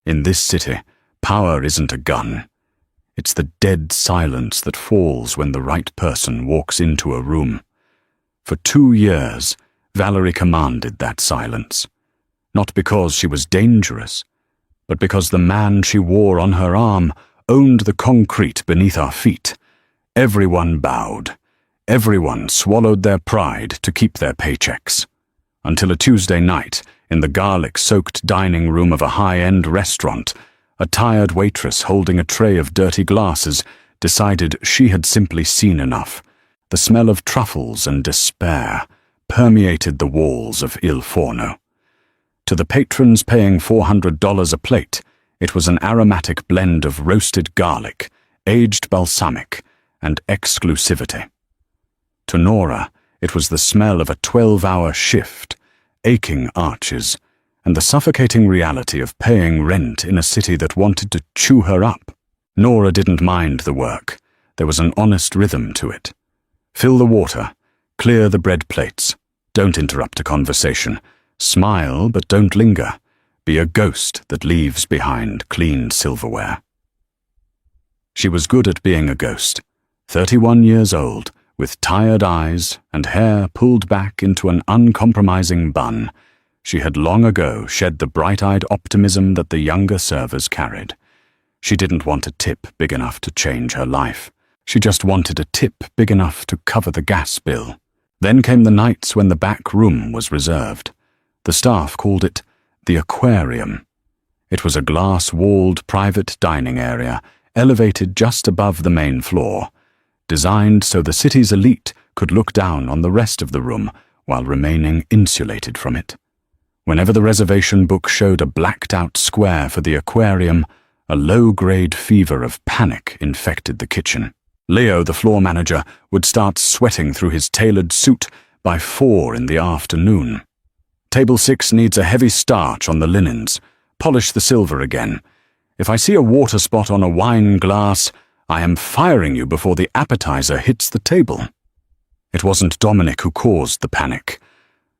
In this city, power isn't a gun. It's the dead silence that falls when the right person walks into a room. For 2 years, Valerie commanded that silence. Not because she was dangerous, but because the man she wore on her arm owned the concrete beneath our feet. Everyone bowed. Everyone swallowed their pride to keep their paychecks. Until a Tuesday night, in the garlic-soaked dining room of a high-end restaurant, a tired waitress holding a tray of dirty glasses decided she had simply seen enough. The smell of truffles and despair permeated the walls of Il Forno. To the patrons paying $400 a plate, it was an aromatic blend of roasted garlic, aged balsamic, and exclusivity. To Nora, it was the smell of a 12-hour shift, aching arches, and the suffocating reality of paying rent in a city that wanted to chew her up. Nora didn't mind the work. There was an honest rhythm to it. Fill the water, clear the bread plates, don't interrupt a conversation, smile but don't linger, be a ghost that leaves behind clean silverware. She was good at being a ghost, 31 years old, with tired eyes and hair pulled back into an uncompromising bun. She had long ago shed the bright-eyed optimism that the younger servers carried. She didn't want a tip big enough to change her life. She just wanted a tip big enough to cover the gas bill. Then came the nights when the back room was reserved. The staff called it the aquarium. It was a glass-walled private dining area, elevated just above the main floor, designed so the city's elite could look down on the rest of the room while remaining insulated from it. Whenever the reservation book showed a blacked-out square for the aquarium, a low-grade fever of panic infected the kitchen. Leo, the floor manager, would start sweating through his tailored suit by 4 in the afternoon. Table 6 needs a heavy starch on the linens. Polish the silver again. If I see a water spot on a wine glass, I am firing you before the appetizer hits the table. It wasn't Dominic who caused the panic.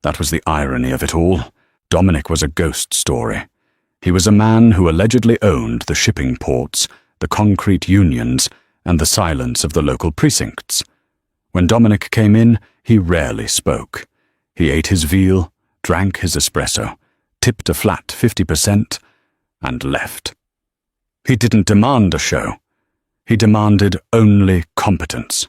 That was the irony of it all. Dominic was a ghost story. He was a man who allegedly owned the shipping ports, the concrete unions, and the silence of the local precincts. When Dominic came in, he rarely spoke. He ate his veal, drank his espresso, tipped a flat 50%, and left. He didn't demand a show. He demanded only competence.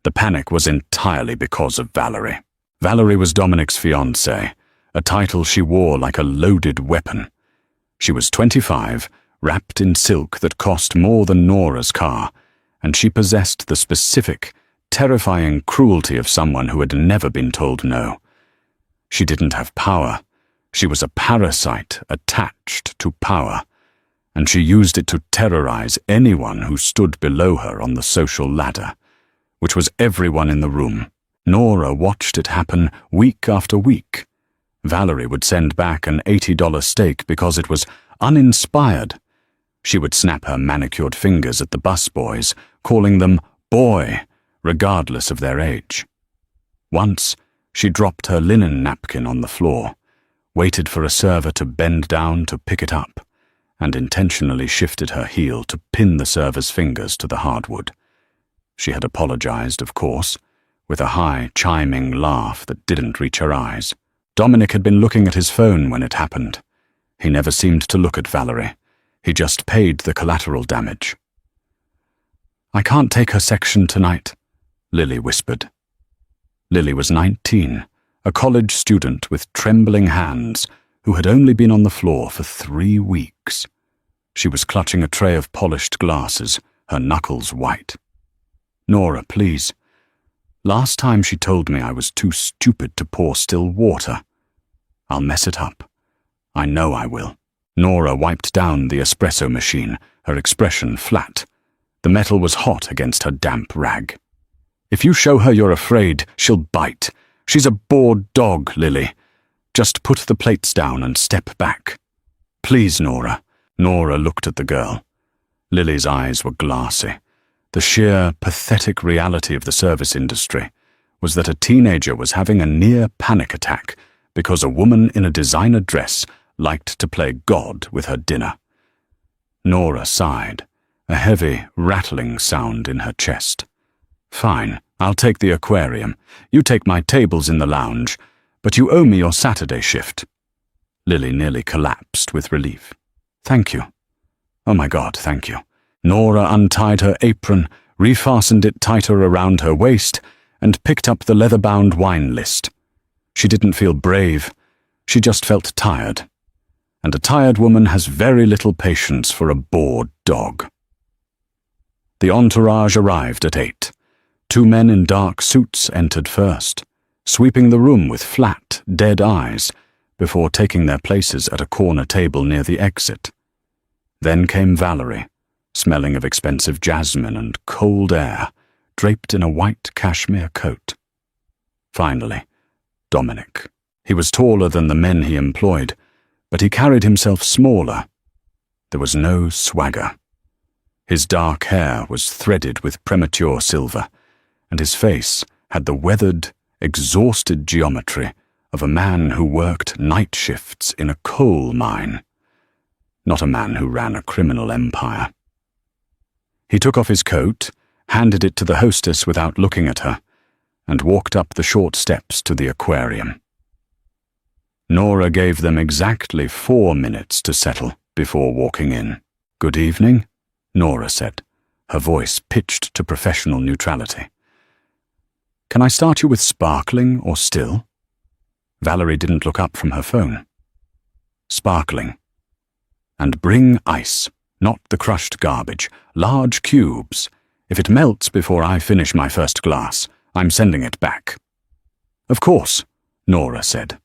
The panic was entirely because of Valerie. Valerie was Dominic's fiancée, a title she wore like a loaded weapon. She was 25, wrapped in silk that cost more than Nora's car, and she possessed the specific, terrifying cruelty of someone who had never been told no. She didn't have power. She was a parasite attached to power, and she used it to terrorize anyone who stood below her on the social ladder, which was everyone in the room. Nora watched it happen week after week. Valerie would send back an $80 steak because it was uninspired. She would snap her manicured fingers at the busboys, calling them boy, regardless of their age. Once, she dropped her linen napkin on the floor, waited for a server to bend down to pick it up, and intentionally shifted her heel to pin the server's fingers to the hardwood. She had apologized, of course, with a high, chiming laugh that didn't reach her eyes. Dominic had been looking at his phone when it happened. He never seemed to look at Valerie. He just paid the collateral damage. "I can't take her section tonight," Lily whispered. Lily was 19, a college student with trembling hands who had only been on the floor for 3 weeks. She was clutching a tray of polished glasses, her knuckles white. "Nora, please. Last time she told me I was too stupid to pour still water. I'll mess it up. I know I will." Nora wiped down the espresso machine, her expression flat. The metal was hot against her damp rag. "If you show her you're afraid, she'll bite. She's a bored dog, Lily. Just put the plates down and step back. Please, Nora." Nora looked at the girl. Lily's eyes were glassy. The sheer, pathetic reality of the service industry was that a teenager was having a near panic attack because a woman in a designer dress liked to play God with her dinner. Nora sighed, a heavy, rattling sound in her chest. Fine, I'll take the aquarium. You take my tables in the lounge, but you owe me your Saturday shift. Lily nearly collapsed with relief. Thank you. Oh my God, thank you. Nora untied her apron, refastened it tighter around her waist, and picked up the leather-bound wine list. She didn't feel brave, she just felt tired. And a tired woman has very little patience for a bored dog. The entourage arrived at 8. 2 men in dark suits entered first, sweeping the room with flat, dead eyes, before taking their places at a corner table near the exit. Then came Valerie, smelling of expensive jasmine and cold air, draped in a white cashmere coat. Finally, Dominic. He was taller than the men he employed, but he carried himself smaller. There was no swagger. His dark hair was threaded with premature silver, and his face had the weathered, exhausted geometry of a man who worked night shifts in a coal mine, not a man who ran a criminal empire. He took off his coat, handed it to the hostess without looking at her, and walked up the short steps to the aquarium. Nora gave them exactly 4 minutes to settle before walking in. "Good evening," Nora said, her voice pitched to professional neutrality. "Can I start you with sparkling or still?" Valerie didn't look up from her phone. "Sparkling. And bring ice, not the crushed garbage, large cubes. If it melts before I finish my first glass, I'm sending it back." "Of course," Nora said.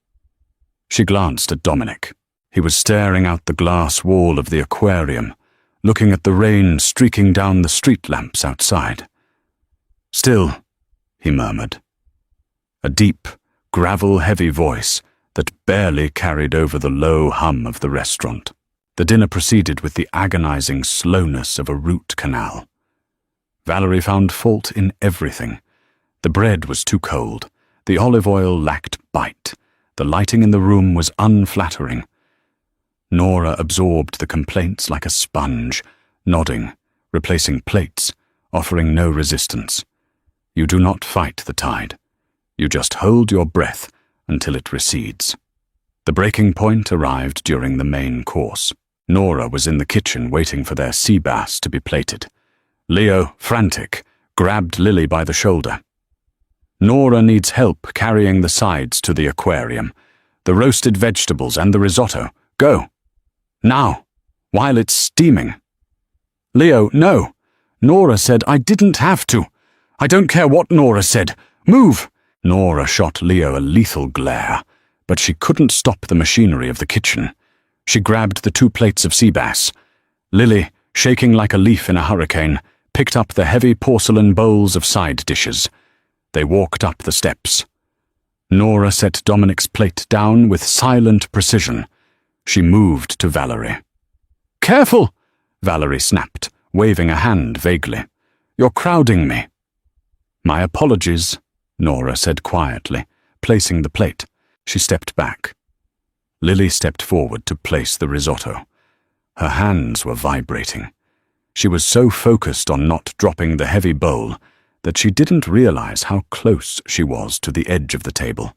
She glanced at Dominic. He was staring out the glass wall of the aquarium, looking at the rain streaking down the street lamps outside. "Still," he murmured. A deep, gravel-heavy voice that barely carried over the low hum of the restaurant. The dinner proceeded with the agonizing slowness of a root canal. Valerie found fault in everything. The bread was too cold, the olive oil lacked bite, the lighting in the room was unflattering. Nora absorbed the complaints like a sponge, nodding, replacing plates, offering no resistance. You do not fight the tide. You just hold your breath until it recedes. The breaking point arrived during the main course. Nora was in the kitchen waiting for their sea bass to be plated. Leo, frantic, grabbed Lily by the shoulder. "Nora needs help carrying the sides to the aquarium. The roasted vegetables and the risotto. Go. Now, while it's steaming." "Leo, no. Nora said I didn't have to. I don't care what Nora said. Move!" Nora shot Leo a lethal glare, but she couldn't stop the machinery of the kitchen. She grabbed the 2 plates of sea bass. Lily, shaking like a leaf in a hurricane, picked up the heavy porcelain bowls of side dishes. They walked up the steps. Nora set Dominic's plate down with silent precision. She moved to Valerie. "Careful!" Valerie snapped, waving a hand vaguely. "You're crowding me." "My apologies," Nora said quietly, placing the plate. She stepped back. Lily stepped forward to place the risotto. Her hands were vibrating. She was so focused on not dropping the heavy bowl that she didn't realize how close she was to the edge of the table.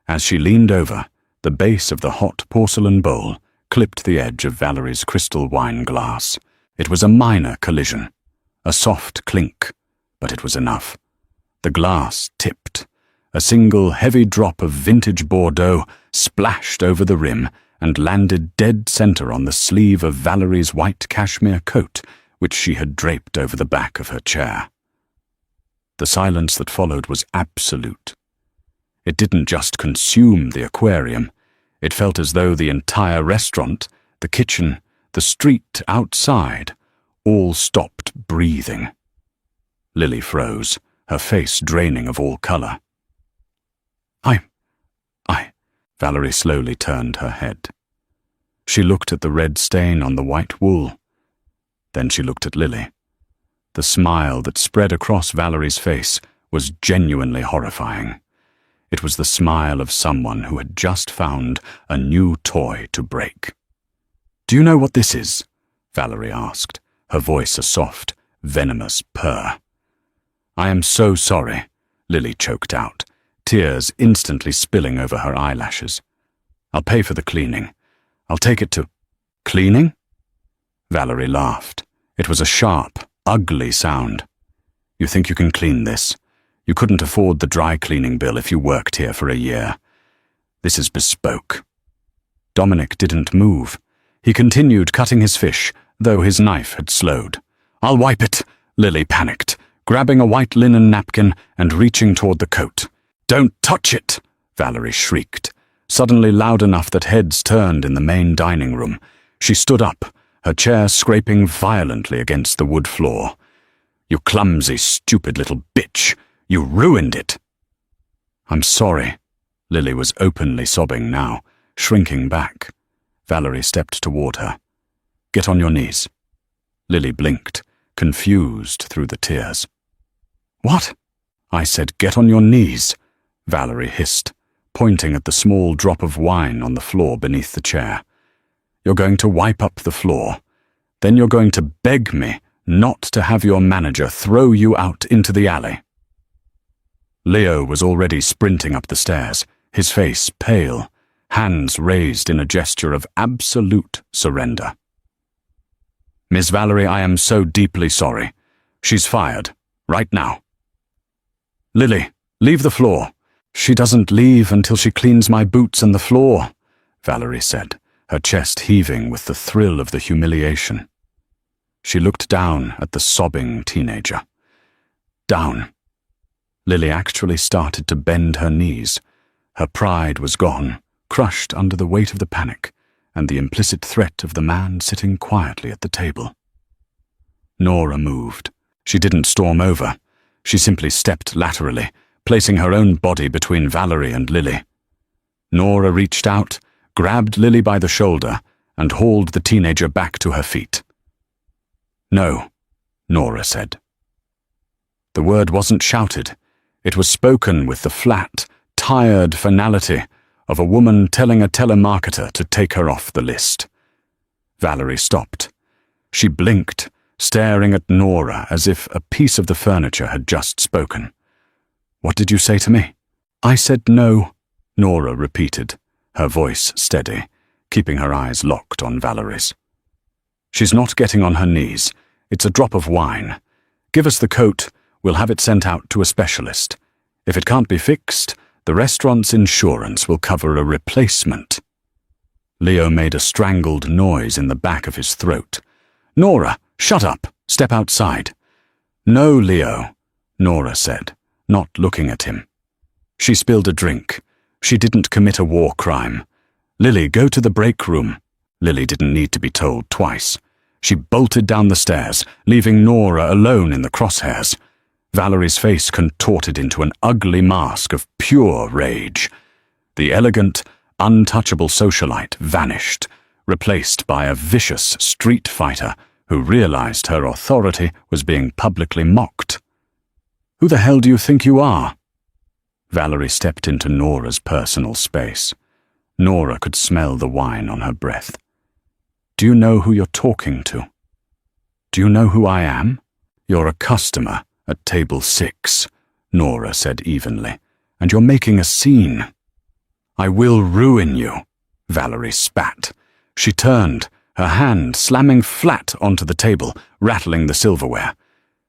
As she leaned over, the base of the hot porcelain bowl clipped the edge of Valerie's crystal wine glass. It was a minor collision, a soft clink, but it was enough. The glass tipped. A single heavy drop of vintage Bordeaux splashed over the rim and landed dead center on the sleeve of Valerie's white cashmere coat, which she had draped over the back of her chair. The silence that followed was absolute. It didn't just consume the aquarium. It felt as though the entire restaurant, the kitchen, the street outside, all stopped breathing. Lily froze, her face draining of all color. Valerie slowly turned her head. She looked at the red stain on the white wool. Then she looked at Lily. The smile that spread across Valerie's face was genuinely horrifying. It was the smile of someone who had just found a new toy to break. "Do you know what this is?" Valerie asked, her voice a soft, venomous purr. "I am so sorry," Lily choked out, tears instantly spilling over her eyelashes. "I'll pay for the cleaning. I'll take it to—" "Cleaning?" Valerie laughed. It was a sharp, ugly sound. "You think you can clean this? You couldn't afford the dry cleaning bill if you worked here for a year. This is bespoke." Dominic didn't move. He continued cutting his fish, though his knife had slowed. "I'll wipe it," Lily panicked, grabbing a white linen napkin and reaching toward the coat. "Don't touch it!" Valerie shrieked, suddenly loud enough that heads turned in the main dining room. She stood up, her chair scraping violently against the wood floor. "You clumsy, stupid little bitch! You ruined it!" "I'm sorry." Lily was openly sobbing now, shrinking back. Valerie stepped toward her. "Get on your knees." Lily blinked, confused through the tears. "What?" "I said, get on your knees," Valerie hissed, pointing at the small drop of wine on the floor beneath the chair. "You're going to wipe up the floor. Then you're going to beg me not to have your manager throw you out into the alley." Leo was already sprinting up the stairs, his face pale, hands raised in a gesture of absolute surrender. "Miss Valerie, I am so deeply sorry. She's fired. Right now." "Lily, leave the floor." "She doesn't leave until she cleans my boots and the floor," Valerie said, her chest heaving with the thrill of the humiliation. She looked down at the sobbing teenager. Down. Lily actually started to bend her knees. Her pride was gone, crushed under the weight of the panic and the implicit threat of the man sitting quietly at the table. Nora moved. She didn't storm over. She simply stepped laterally, placing her own body between Valerie and Lily. Nora reached out, grabbed Lily by the shoulder, and hauled the teenager back to her feet. "No," Nora said. The word wasn't shouted. It was spoken with the flat, tired finality of a woman telling a telemarketer to take her off the list. Valerie stopped. She blinked, staring at Nora as if a piece of the furniture had just spoken. "What did you say to me?" "I said no," Nora repeated, her voice steady, keeping her eyes locked on Valerie's. "She's not getting on her knees. It's a drop of wine. Give us the coat. We'll have it sent out to a specialist. If it can't be fixed, the restaurant's insurance will cover a replacement." Leo made a strangled noise in the back of his throat. "Nora, shut up. Step outside." "No, Leo," Nora said, not looking at him. "She spilled a drink. She didn't commit a war crime. Lily, go to the break room." Lily didn't need to be told twice. She bolted down the stairs, leaving Nora alone in the crosshairs. Valerie's face contorted into an ugly mask of pure rage. The elegant, untouchable socialite vanished, replaced by a vicious street fighter who realized her authority was being publicly mocked. "Who the hell do you think you are?" Valerie stepped into Nora's personal space. Nora could smell the wine on her breath. "Do you know who you're talking to? Do you know who I am?" "You're a customer at table 6, Nora said evenly, "and you're making a scene." "I will ruin you," Valerie spat. She turned, her hand slamming flat onto the table, rattling the silverware.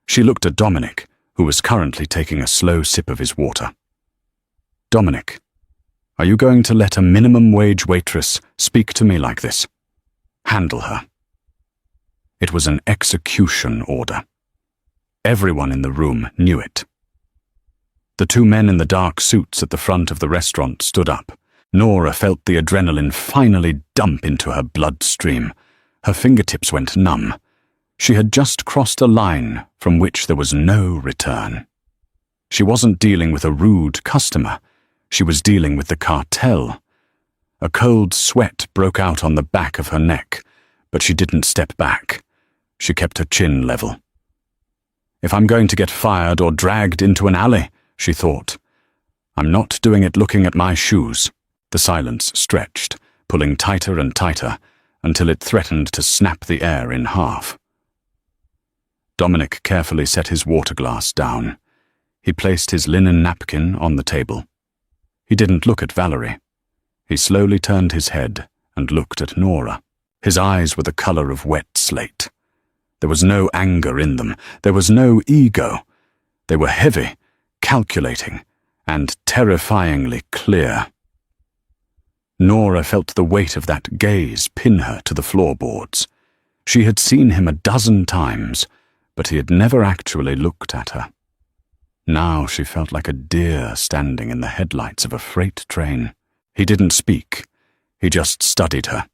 She looked at Dominic, who was currently taking a slow sip of his water. "Dominic, are you going to let a minimum wage waitress speak to me like this? Handle her." It was an execution order. Everyone in the room knew it. The two men in the dark suits at the front of the restaurant stood up. Nora felt the adrenaline finally dump into her bloodstream. Her fingertips went numb. She had just crossed a line from which there was no return. She wasn't dealing with a rude customer. She was dealing with the cartel. A cold sweat broke out on the back of her neck, but she didn't step back. She kept her chin level. "If I'm going to get fired or dragged into an alley," she thought, "I'm not doing it looking at my shoes." The silence stretched, pulling tighter and tighter, until it threatened to snap the air in half. Dominic carefully set his water glass down. He placed his linen napkin on the table. He didn't look at Valerie. He slowly turned his head and looked at Nora. His eyes were the color of wet slate. There was no anger in them. There was no ego. They were heavy, calculating, and terrifyingly clear. Nora felt the weight of that gaze pin her to the floorboards. She had seen him a dozen times, but he had never actually looked at her. Now she felt like a deer standing in the headlights of a freight train. He didn't speak. He just studied her.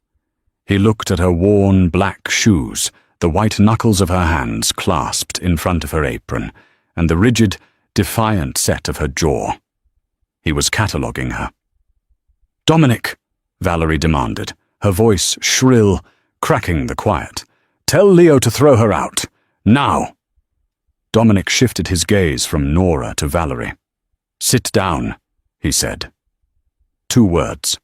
He looked at her worn black shoes, the white knuckles of her hands clasped in front of her apron, and the rigid, defiant set of her jaw. He was cataloguing her. "Dominic," Valerie demanded, her voice shrill, cracking the quiet. "Tell Leo to throw her out. Now!" Dominic shifted his gaze from Nora to Valerie. "Sit down," he said. 2 words.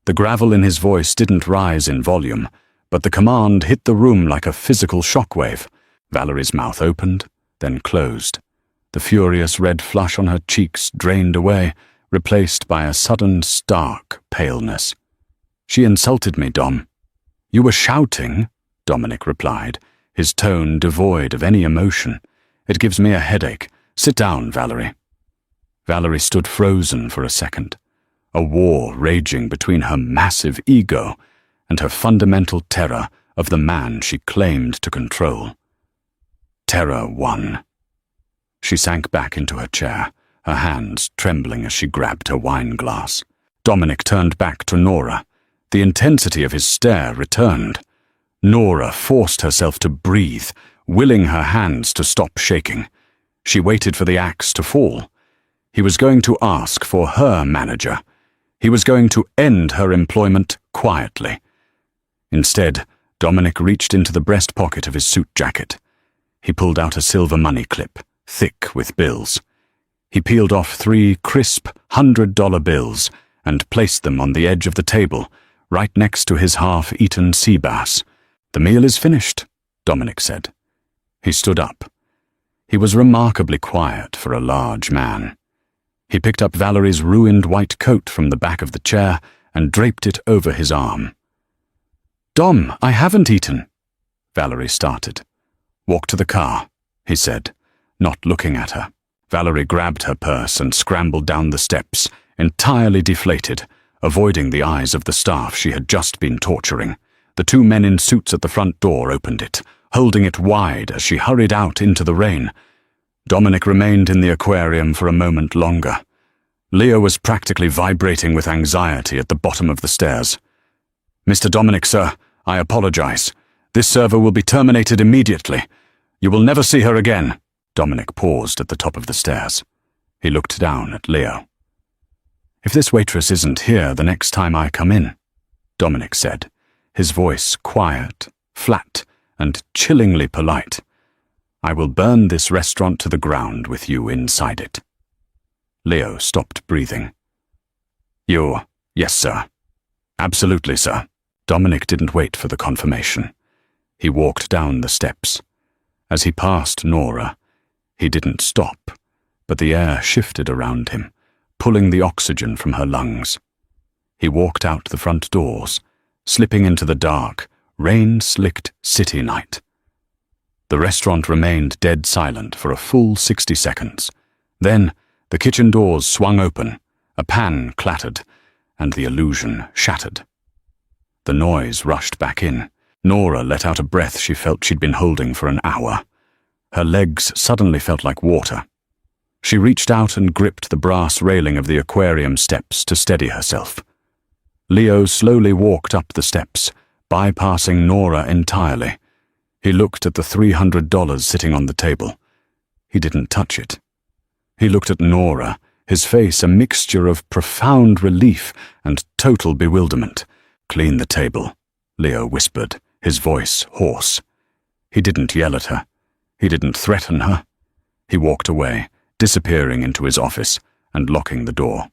The gravel in his voice didn't rise in volume, but the command hit the room like a physical shockwave. Valerie's mouth opened, then closed. The furious red flush on her cheeks drained away, replaced by a sudden stark paleness. "She insulted me, Dom." "You were shouting," Dominic replied, his tone devoid of any emotion. "It gives me a headache. Sit down, Valerie." Valerie stood frozen for a second, a war raging between her massive ego and her fundamental terror of the man she claimed to control. Terror won. She sank back into her chair, her hands trembling as she grabbed her wine glass. Dominic turned back to Nora. The intensity of his stare returned. Nora forced herself to breathe, willing her hands to stop shaking. She waited for the axe to fall. He was going to ask for her manager. He was going to end her employment quietly. Instead, Dominic reached into the breast pocket of his suit jacket. He pulled out a silver money clip, thick with bills. He peeled off 3 crisp $100 bills and placed them on the edge of the table, right next to his half-eaten sea bass. "The meal is finished," Dominic said. He stood up. He was remarkably quiet for a large man. He picked up Valerie's ruined white coat from the back of the chair and draped it over his arm. "Dom, I haven't eaten," Valerie started. "Walk to the car," he said, not looking at her. Valerie grabbed her purse and scrambled down the steps, entirely deflated, avoiding the eyes of the staff she had just been torturing. The 2 men in suits at the front door opened it, holding it wide as she hurried out into the rain. Dominic remained in the aquarium for a moment longer. Leo was practically vibrating with anxiety at the bottom of the stairs. "Mr. Dominic, sir, I apologize. This server will be terminated immediately. You will never see her again." Dominic paused at the top of the stairs. He looked down at Leo. "If this waitress isn't here the next time I come in," Dominic said, his voice quiet, flat, and chillingly polite, "I will burn this restaurant to the ground with you inside it." Leo stopped breathing. Yes, sir." "Absolutely, sir." Dominic didn't wait for the confirmation. He walked down the steps. As he passed Nora, he didn't stop, but the air shifted around him, pulling the oxygen from her lungs. He walked out the front doors, slipping into the dark, rain-slicked city night. The restaurant remained dead silent for a full 60 seconds. Then, the kitchen doors swung open, a pan clattered, and the illusion shattered. The noise rushed back in. Nora let out a breath she felt she'd been holding for an hour. Her legs suddenly felt like water. She reached out and gripped the brass railing of the aquarium steps to steady herself. Leo slowly walked up the steps, bypassing Nora entirely. He looked at the $300 sitting on the table. He didn't touch it. He looked at Nora, his face a mixture of profound relief and total bewilderment. "Clean the table," Leo whispered, his voice hoarse. He didn't yell at her. He didn't threaten her. He walked away, disappearing into his office and locking the door.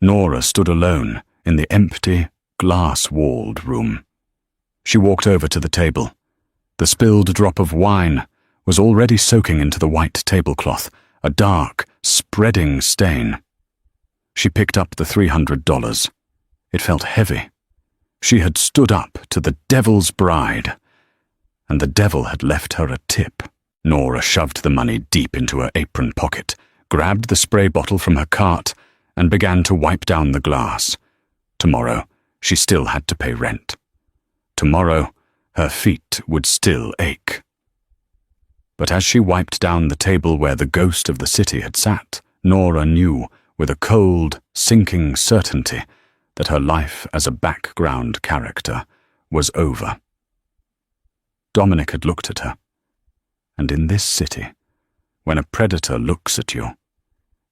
Nora stood alone in the empty, glass-walled room. She walked over to the table. The spilled drop of wine was already soaking into the white tablecloth, a dark, spreading stain. She picked up the $300. It felt heavy. She had stood up to the devil's bride, and the devil had left her a tip. Nora shoved the money deep into her apron pocket, grabbed the spray bottle from her cart, and began to wipe down the glass. Tomorrow, she still had to pay rent. Tomorrow, her feet would still ache. But as she wiped down the table where the ghost of the city had sat, Nora knew, with a cold, sinking certainty, that her life as a background character was over. Dominic had looked at her, and in this city, when a predator looks at you,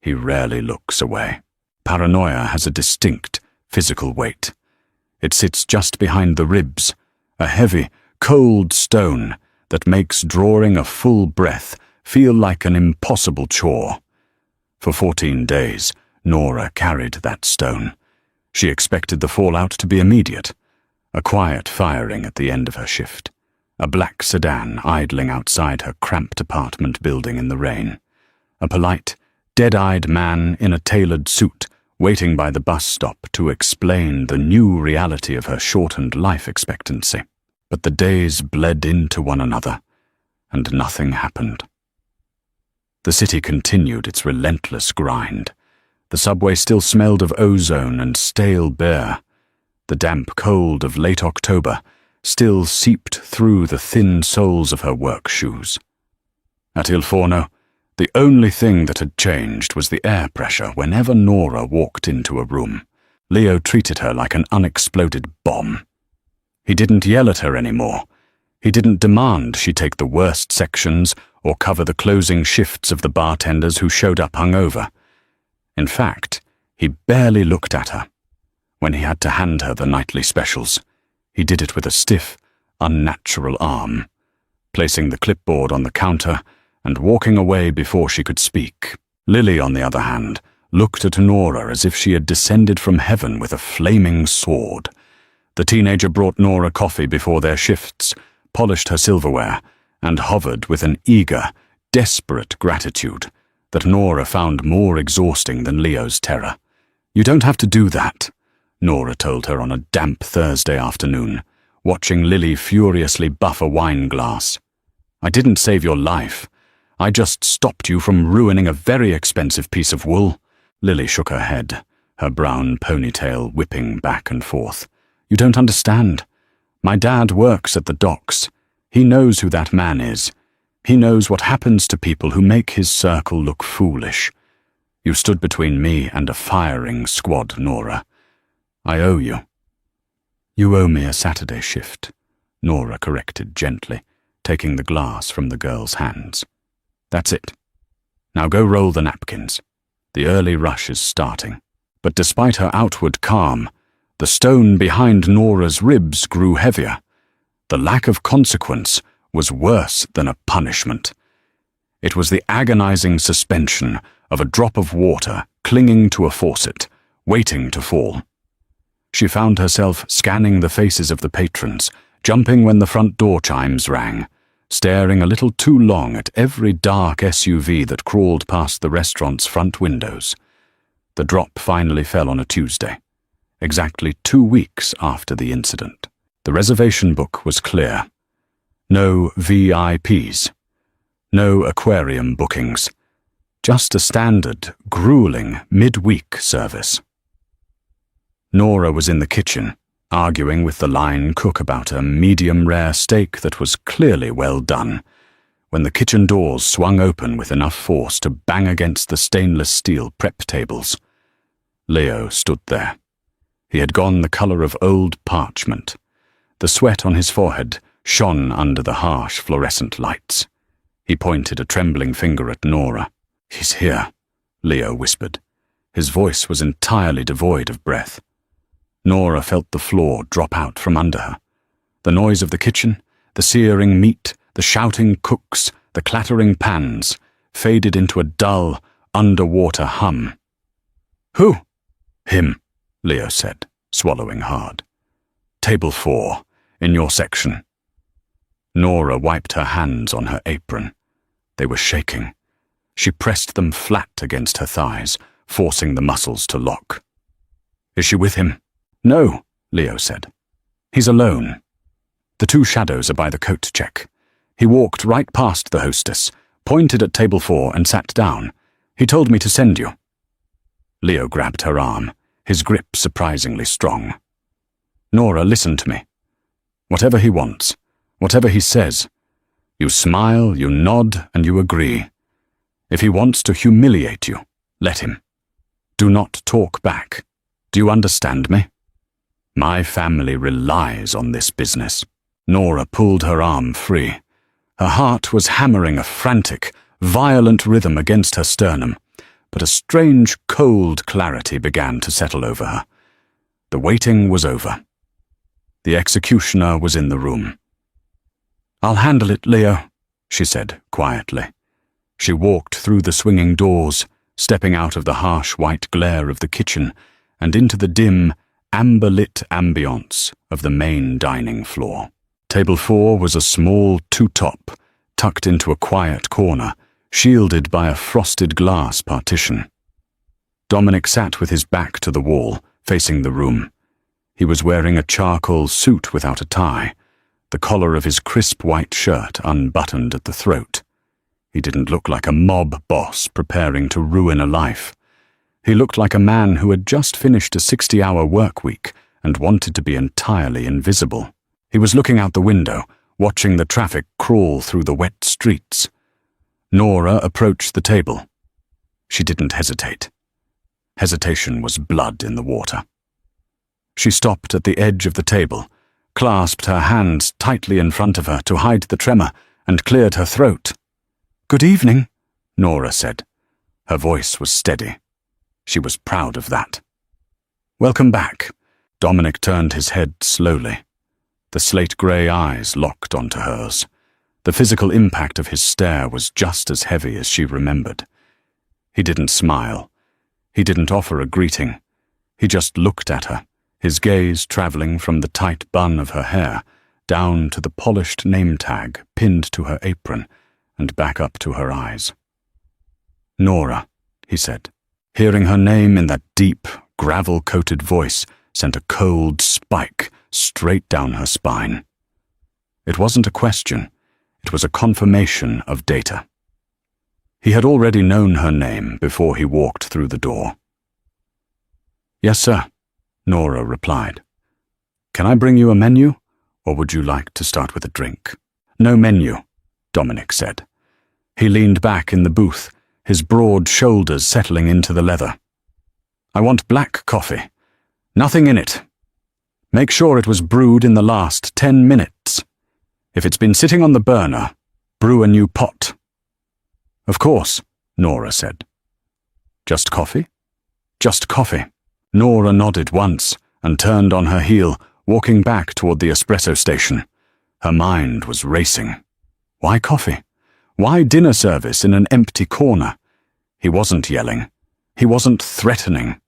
he rarely looks away. Paranoia has a distinct physical weight. It sits just behind the ribs, a heavy, cold stone that makes drawing a full breath feel like an impossible chore. For 14 days, Nora carried that stone. She expected the fallout to be immediate. A quiet firing at the end of her shift. A black sedan idling outside her cramped apartment building in the rain. A polite, dead-eyed man in a tailored suit waiting by the bus stop to explain the new reality of her shortened life expectancy. But the days bled into one another, and nothing happened. The city continued its relentless grind. The subway still smelled of ozone and stale beer. The damp cold of late October still seeped through the thin soles of her work shoes. At Il Forno, the only thing that had changed was the air pressure whenever Nora walked into a room. Leo treated her like an unexploded bomb. He didn't yell at her anymore. He didn't demand she take the worst sections or cover the closing shifts of the bartenders who showed up hungover. In fact, he barely looked at her. When he had to hand her the nightly specials, he did it with a stiff, unnatural arm, placing the clipboard on the counter and walking away before she could speak. Lily, on the other hand, looked at Nora as if she had descended from heaven with a flaming sword. The teenager brought Nora coffee before their shifts, polished her silverware, and hovered with an eager, desperate gratitude that Nora found more exhausting than Leo's terror. "You don't have to do that," Nora told her on a damp Thursday afternoon, watching Lily furiously buff a wine glass. "I didn't save your life. I just stopped you from ruining a very expensive piece of wool." Lily shook her head, her brown ponytail whipping back and forth. "You don't understand. My dad works at the docks. He knows who that man is. He knows what happens to people who make his circle look foolish. You stood between me and a firing squad, Nora. I owe you." "You owe me a Saturday shift," Nora corrected gently, taking the glass from the girl's hands. "That's it. Now go roll the napkins. The early rush is starting." But despite her outward calm, the stone behind Nora's ribs grew heavier. The lack of consequence was worse than a punishment. It was the agonizing suspension of a drop of water clinging to a faucet, waiting to fall. She found herself scanning the faces of the patrons, jumping when the front door chimes rang, staring a little too long at every dark SUV that crawled past the restaurant's front windows. The drop finally fell on a Tuesday, exactly 2 weeks after the incident. The reservation book was clear. No VIPs. No aquarium bookings. Just a standard, grueling midweek service. Nora was in the kitchen, arguing with the line cook about a medium-rare steak that was clearly well done, when the kitchen doors swung open with enough force to bang against the stainless steel prep tables. Leo stood there. He had gone the color of old parchment. The sweat on his forehead shone under the harsh fluorescent lights. He pointed a trembling finger at Nora. "He's here," Leo whispered. His voice was entirely devoid of breath. Nora felt the floor drop out from under her. The noise of the kitchen, the searing meat, the shouting cooks, the clattering pans, faded into a dull, underwater hum. "Who?" "Him," Leo said, swallowing hard. "Table 4. in your section." Nora wiped her hands on her apron. They were shaking. She pressed them flat against her thighs, forcing the muscles to lock. "Is she with him?" "No," Leo said. "He's alone. The two shadows are by the coat check." He walked right past the hostess, pointed at table 4 and sat down. "He told me to send you." Leo grabbed her arm, his grip surprisingly strong. "Nora, listen to me. Whatever he wants, whatever he says, you smile, you nod, and you agree. If he wants to humiliate you, let him. Do not talk back. Do you understand me? My family relies on this business." Nora pulled her arm free. Her heart was hammering a frantic, violent rhythm against her sternum, but a strange, cold clarity began to settle over her. The waiting was over. The executioner was in the room. "I'll handle it, Leo," she said quietly. She walked through the swinging doors, stepping out of the harsh white glare of the kitchen and into the dim, amber-lit ambience of the main dining floor. Table 4 was a small two-top, tucked into a quiet corner, shielded by a frosted glass partition. Dominic sat with his back to the wall, facing the room. He was wearing a charcoal suit without a tie, the collar of his crisp white shirt unbuttoned at the throat. He didn't look like a mob boss preparing to ruin a life. He looked like a man who had just finished a 60-hour work week and wanted to be entirely invisible. He was looking out the window, watching the traffic crawl through the wet streets. Nora approached the table. She didn't hesitate. Hesitation was blood in the water. She stopped at the edge of the table, clasped her hands tightly in front of her to hide the tremor, and cleared her throat. "Good evening," Nora said. Her voice was steady. She was proud of that. "Welcome back." Dominic turned his head slowly. The slate-grey eyes locked onto hers. The physical impact of his stare was just as heavy as she remembered. He didn't smile. He didn't offer a greeting. He just looked at her, his gaze traveling from the tight bun of her hair down to the polished name tag pinned to her apron and back up to her eyes. "Nora," he said. Hearing her name in that deep, gravel-coated voice sent a cold spike straight down her spine. It wasn't a question. It was a confirmation of data. He had already known her name before he walked through the door. "Yes, sir," Nora replied. "Can I bring you a menu, or would you like to start with a drink?" "No menu," Dominic said. He leaned back in the booth, his broad shoulders settling into the leather. "I want black coffee. Nothing in it. Make sure it was brewed in the last 10 minutes. If it's been sitting on the burner, brew a new pot." "Of course," Nora said. "Just coffee?" "Just coffee." Nora nodded once and turned on her heel, walking back toward the espresso station. Her mind was racing. Why coffee? Why dinner service in an empty corner? He wasn't yelling. He wasn't threatening.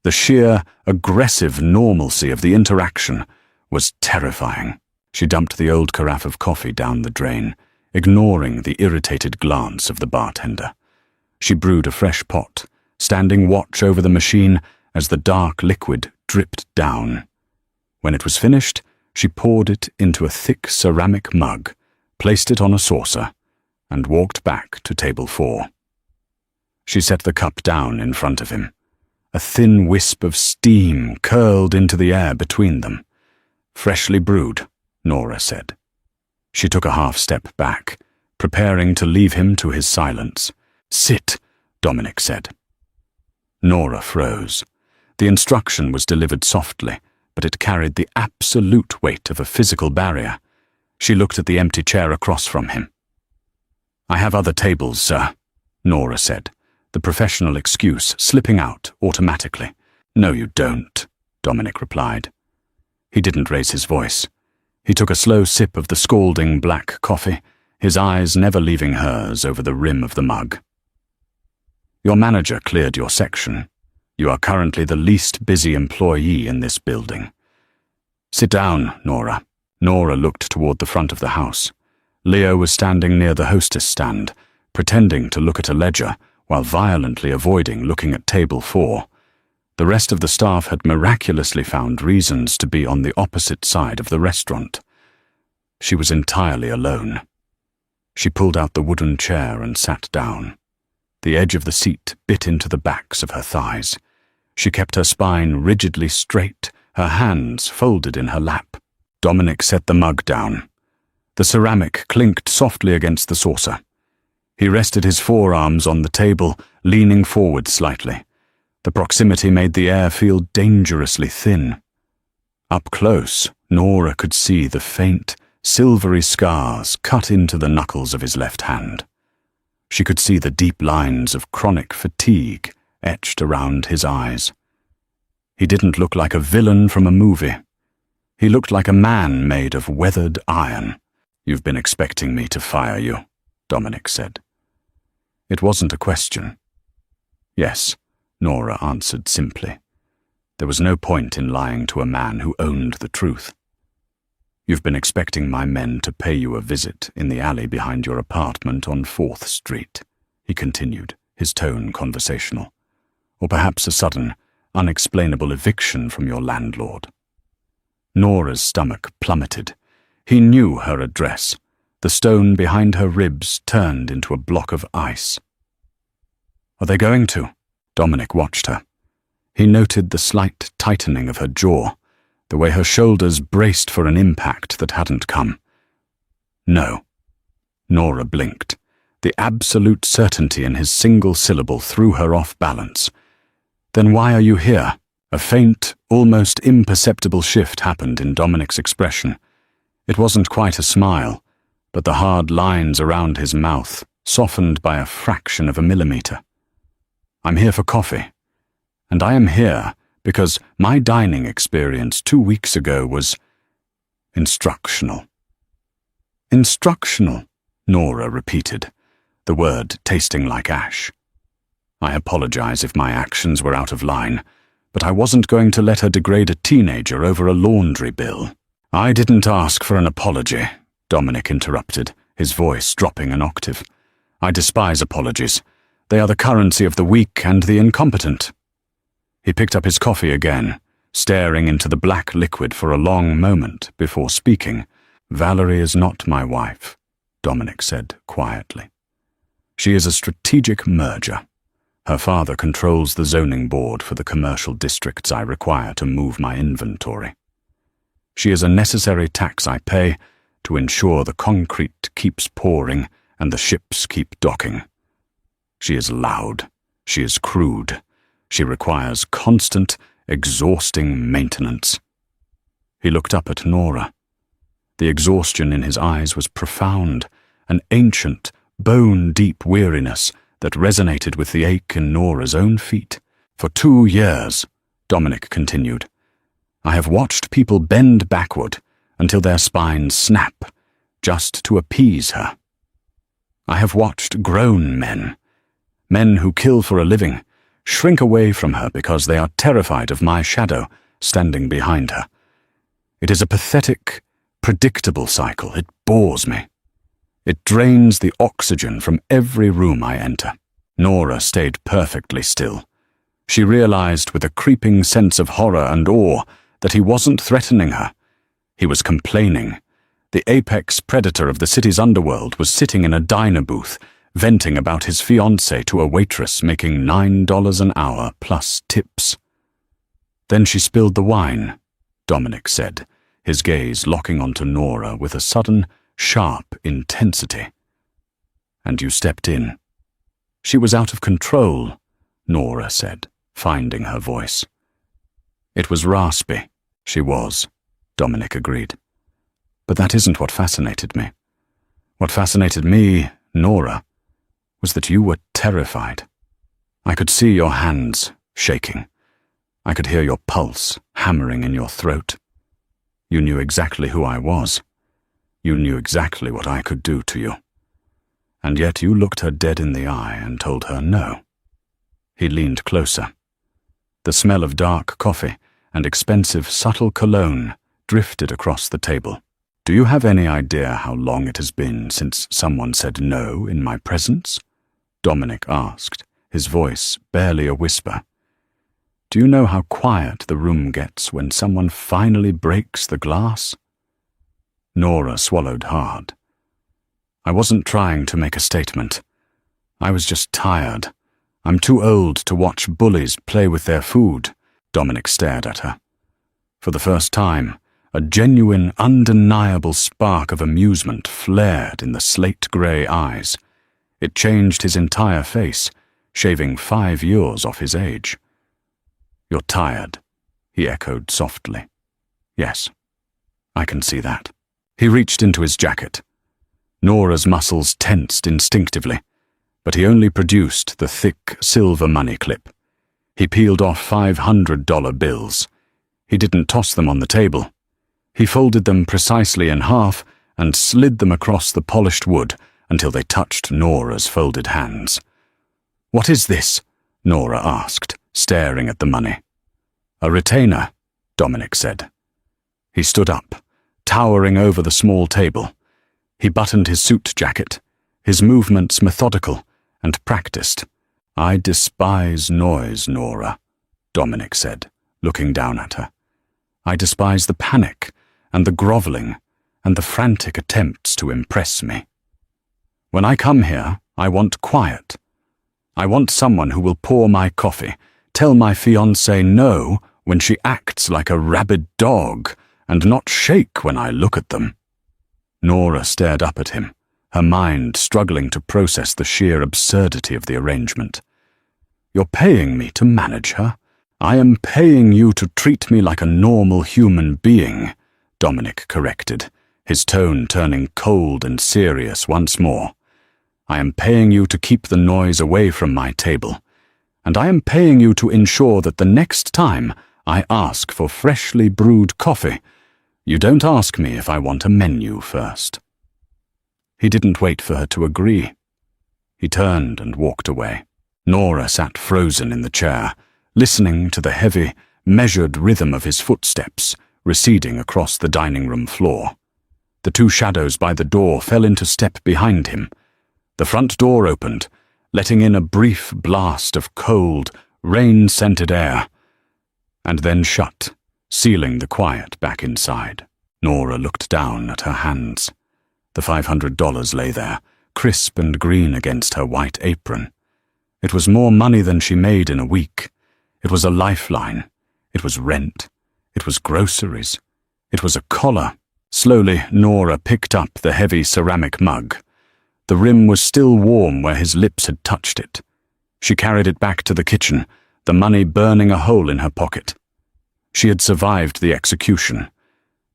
The sheer, aggressive normalcy of the interaction was terrifying. She dumped the old carafe of coffee down the drain, ignoring the irritated glance of the bartender. She brewed a fresh pot, standing watch over the machine as the dark liquid dripped down. When it was finished, she poured it into a thick ceramic mug, placed it on a saucer, and walked back to table 4. She set the cup down in front of him. A thin wisp of steam curled into the air between them. "Freshly brewed," Nora said. She took a half step back, preparing to leave him to his silence. "Sit," Dominic said. Nora froze. The instruction was delivered softly, but it carried the absolute weight of a physical barrier. She looked at the empty chair across from him. "I have other tables, sir," Nora said, the professional excuse slipping out automatically. "No, you don't," Dominic replied. He didn't raise his voice. He took a slow sip of the scalding black coffee, his eyes never leaving hers over the rim of the mug. "Your manager cleared your section. You are currently the least busy employee in this building." "Sit down, Nora." Nora looked toward the front of the house. Leo was standing near the hostess stand, pretending to look at a ledger while violently avoiding looking at table 4. The rest of the staff had miraculously found reasons to be on the opposite side of the restaurant. She was entirely alone. She pulled out the wooden chair and sat down. The edge of the seat bit into the backs of her thighs. She kept her spine rigidly straight, her hands folded in her lap. Dominic set the mug down. The ceramic clinked softly against the saucer. He rested his forearms on the table, leaning forward slightly. The proximity made the air feel dangerously thin. Up close, Nora could see the faint, silvery scars cut into the knuckles of his left hand. She could see the deep lines of chronic fatigue etched around his eyes. He didn't look like a villain from a movie. He looked like a man made of weathered iron. "You've been expecting me to fire you," Dominic said. It wasn't a question. "Yes," Nora answered simply. There was no point in lying to a man who owned the truth. "You've been expecting my men to pay you a visit in the alley behind your apartment on 4th Street, he continued, his tone conversational. "Or perhaps a sudden, unexplainable eviction from your landlord." Nora's stomach plummeted. He knew her address. The stone behind her ribs turned into a block of ice. "Are they going to?" Dominic watched her. He noted the slight tightening of her jaw, the way her shoulders braced for an impact that hadn't come. "No." Nora blinked. The absolute certainty in his single syllable threw her off balance. "Then why are you here?" A faint, almost imperceptible shift happened in Dominic's expression. It wasn't quite a smile, but the hard lines around his mouth softened by a fraction of a millimeter. "I'm here for coffee. And I am here because my dining experience 2 weeks ago was instructional." "Instructional," Nora repeated, the word tasting like ash. "I apologize if my actions were out of line, but I wasn't going to let her degrade a teenager over a laundry bill." "I didn't ask for an apology," Dominic interrupted, his voice dropping an octave. "I despise apologies. They are the currency of the weak and the incompetent." He picked up his coffee again, staring into the black liquid for a long moment before speaking. "Valerie is not my wife," Dominic said quietly. "She is a strategic merger. Her father controls the zoning board for the commercial districts I require to move my inventory. She is a necessary tax I pay to ensure the concrete keeps pouring and the ships keep docking. She is loud. She is crude. She requires constant, exhausting maintenance." He looked up at Nora. The exhaustion in his eyes was profound, an ancient, bone-deep weariness that resonated with the ache in Nora's own feet. "For 2 years," Dominic continued, "I have watched people bend backward until their spines snap, just to appease her. I have watched grown men who kill for a living, shrink away from her because they are terrified of my shadow standing behind her. It is a pathetic, predictable cycle. It bores me. It drains the oxygen from every room I enter." Nora stayed perfectly still. She realized with a creeping sense of horror and awe that he wasn't threatening her. He was complaining. The apex predator of the city's underworld was sitting in a diner booth, venting about his fiancée to a waitress making $9 an hour plus tips. "Then she spilled the wine," Dominic said, his gaze locking onto Nora with a sudden, sharp intensity. "And you stepped in." "She was out of control," Nora said, finding her voice. "It was raspy." "She was," Dominic agreed. "But that isn't what fascinated me. What fascinated me, Nora, was that you were terrified. I could see your hands shaking. I could hear your pulse hammering in your throat. You knew exactly who I was. You knew exactly what I could do to you. And yet you looked her dead in the eye and told her no." He leaned closer. The smell of dark coffee and expensive, subtle cologne drifted across the table. "Do you have any idea how long it has been since someone said no in my presence?" Dominic asked, his voice barely a whisper. "Do you know how quiet the room gets when someone finally breaks the glass?" Nora swallowed hard. "I wasn't trying to make a statement. I was just tired. I'm too old to watch bullies play with their food." Dominic stared at her. For the first time, a genuine, undeniable spark of amusement flared in the slate-grey eyes. It changed his entire face, shaving 5 years off his age. "You're tired," he echoed softly. "Yes, I can see that." He reached into his jacket. Nora's muscles tensed instinctively, but he only produced the thick silver money clip. He peeled off $500 bills. He didn't toss them on the table. He folded them precisely in half and slid them across the polished wood until they touched Nora's folded hands. "What is this?" Nora asked, staring at the money. "A retainer," Dominic said. He stood up, towering over the small table. He buttoned his suit jacket, his movements methodical and practiced. "I despise noise, Nora," Dominic said, looking down at her. "I despise the panic and the groveling and the frantic attempts to impress me. When I come here, I want quiet. I want someone who will pour my coffee, tell my fiancée no when she acts like a rabid dog, and not shake when I look at them." Nora stared up at him, her mind struggling to process the sheer absurdity of the arrangement. "You're paying me to manage her? I am paying you to treat me like a normal human being," Dominic corrected, his tone turning cold and serious once more. "I am paying you to keep the noise away from my table, and I am paying you to ensure that the next time I ask for freshly brewed coffee, you don't ask me if I want a menu first." He didn't wait for her to agree. He turned and walked away. Nora sat frozen in the chair, listening to the heavy, measured rhythm of his footsteps receding across the dining room floor. The two shadows by the door fell into step behind him. The front door opened, letting in a brief blast of cold, rain-scented air, and then shut, sealing the quiet back inside. Nora looked down at her hands. The $500 lay there, crisp and green against her white apron. It was more money than she made in a week. It was a lifeline. It was rent. It was groceries. It was a collar. Slowly, Nora picked up the heavy ceramic mug. The rim was still warm where his lips had touched it. She carried it back to the kitchen, the money burning a hole in her pocket. She had survived the execution,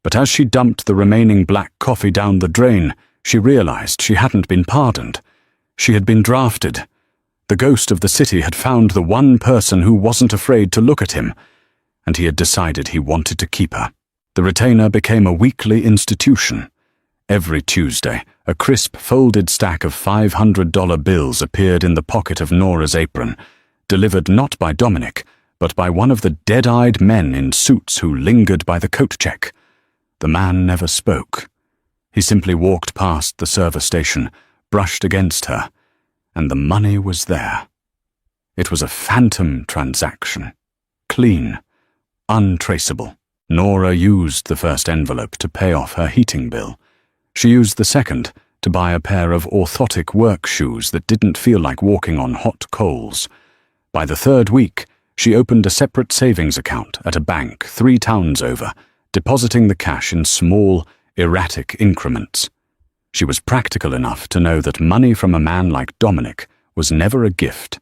but as she dumped the remaining black coffee down the drain, she realized she hadn't been pardoned. She had been drafted. The ghost of the city had found the one person who wasn't afraid to look at him, and he had decided he wanted to keep her. The retainer became a weekly institution. Every Tuesday, a crisp folded stack of $500 bills appeared in the pocket of Nora's apron, delivered not by Dominic, but by one of the dead-eyed men in suits who lingered by the coat check. The man never spoke. He simply walked past the service station, brushed against her, and the money was there. It was a phantom transaction, clean, untraceable. Nora used the first envelope to pay off her heating bill. She used the second to buy a pair of orthotic work shoes that didn't feel like walking on hot coals. By the third week, she opened a separate savings account at a bank 3 towns over, depositing the cash in small, erratic increments. She was practical enough to know that money from a man like Dominic was never a gift.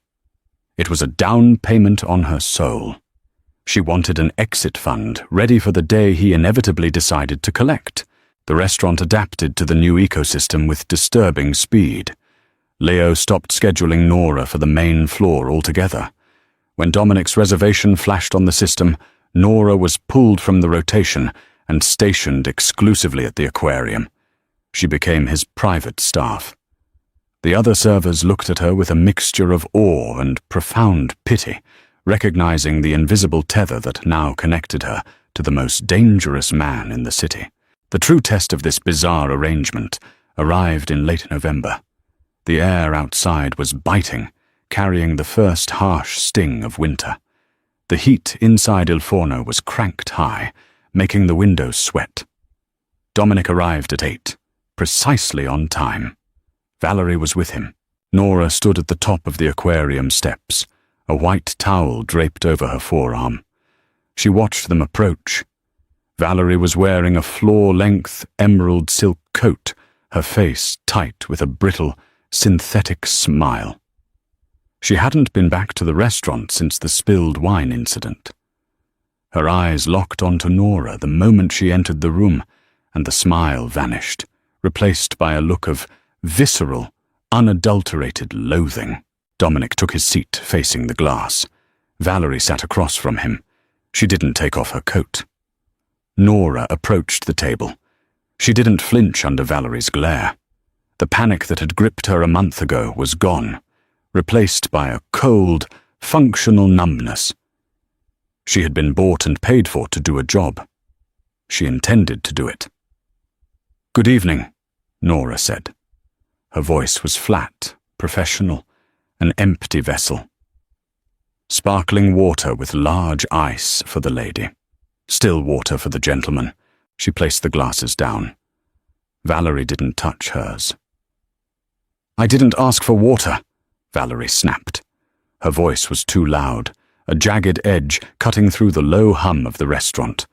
It was a down payment on her soul. She wanted an exit fund ready for the day he inevitably decided to collect. The restaurant adapted to the new ecosystem with disturbing speed. Leo stopped scheduling Nora for the main floor altogether. When Dominic's reservation flashed on the system, Nora was pulled from the rotation and stationed exclusively at the aquarium. She became his private staff. The other servers looked at her with a mixture of awe and profound pity, recognizing the invisible tether that now connected her to the most dangerous man in the city. The true test of this bizarre arrangement arrived in late November. The air outside was biting, carrying the first harsh sting of winter. The heat inside Il Forno was cranked high, making the windows sweat. Dominic arrived at 8, precisely on time. Valerie was with him. Nora stood at the top of the aquarium steps, a white towel draped over her forearm. She watched them approach. Valerie was wearing a floor-length emerald silk coat, her face tight with a brittle, synthetic smile. She hadn't been back to the restaurant since the spilled wine incident. Her eyes locked onto Nora the moment she entered the room, and the smile vanished, replaced by a look of visceral, unadulterated loathing. Dominic took his seat facing the glass. Valerie sat across from him. She didn't take off her coat. Nora approached the table. She didn't flinch under Valerie's glare. The panic that had gripped her a month ago was gone, replaced by a cold, functional numbness. She had been bought and paid for to do a job. She intended to do it. "Good evening," Nora said. Her voice was flat, professional, an empty vessel. Sparkling water with large ice for the lady. Still water for the gentleman. She placed the glasses down. Valerie didn't touch hers. "I didn't ask for water," Valerie snapped. Her voice was too loud, a jagged edge cutting through the low hum of the restaurant.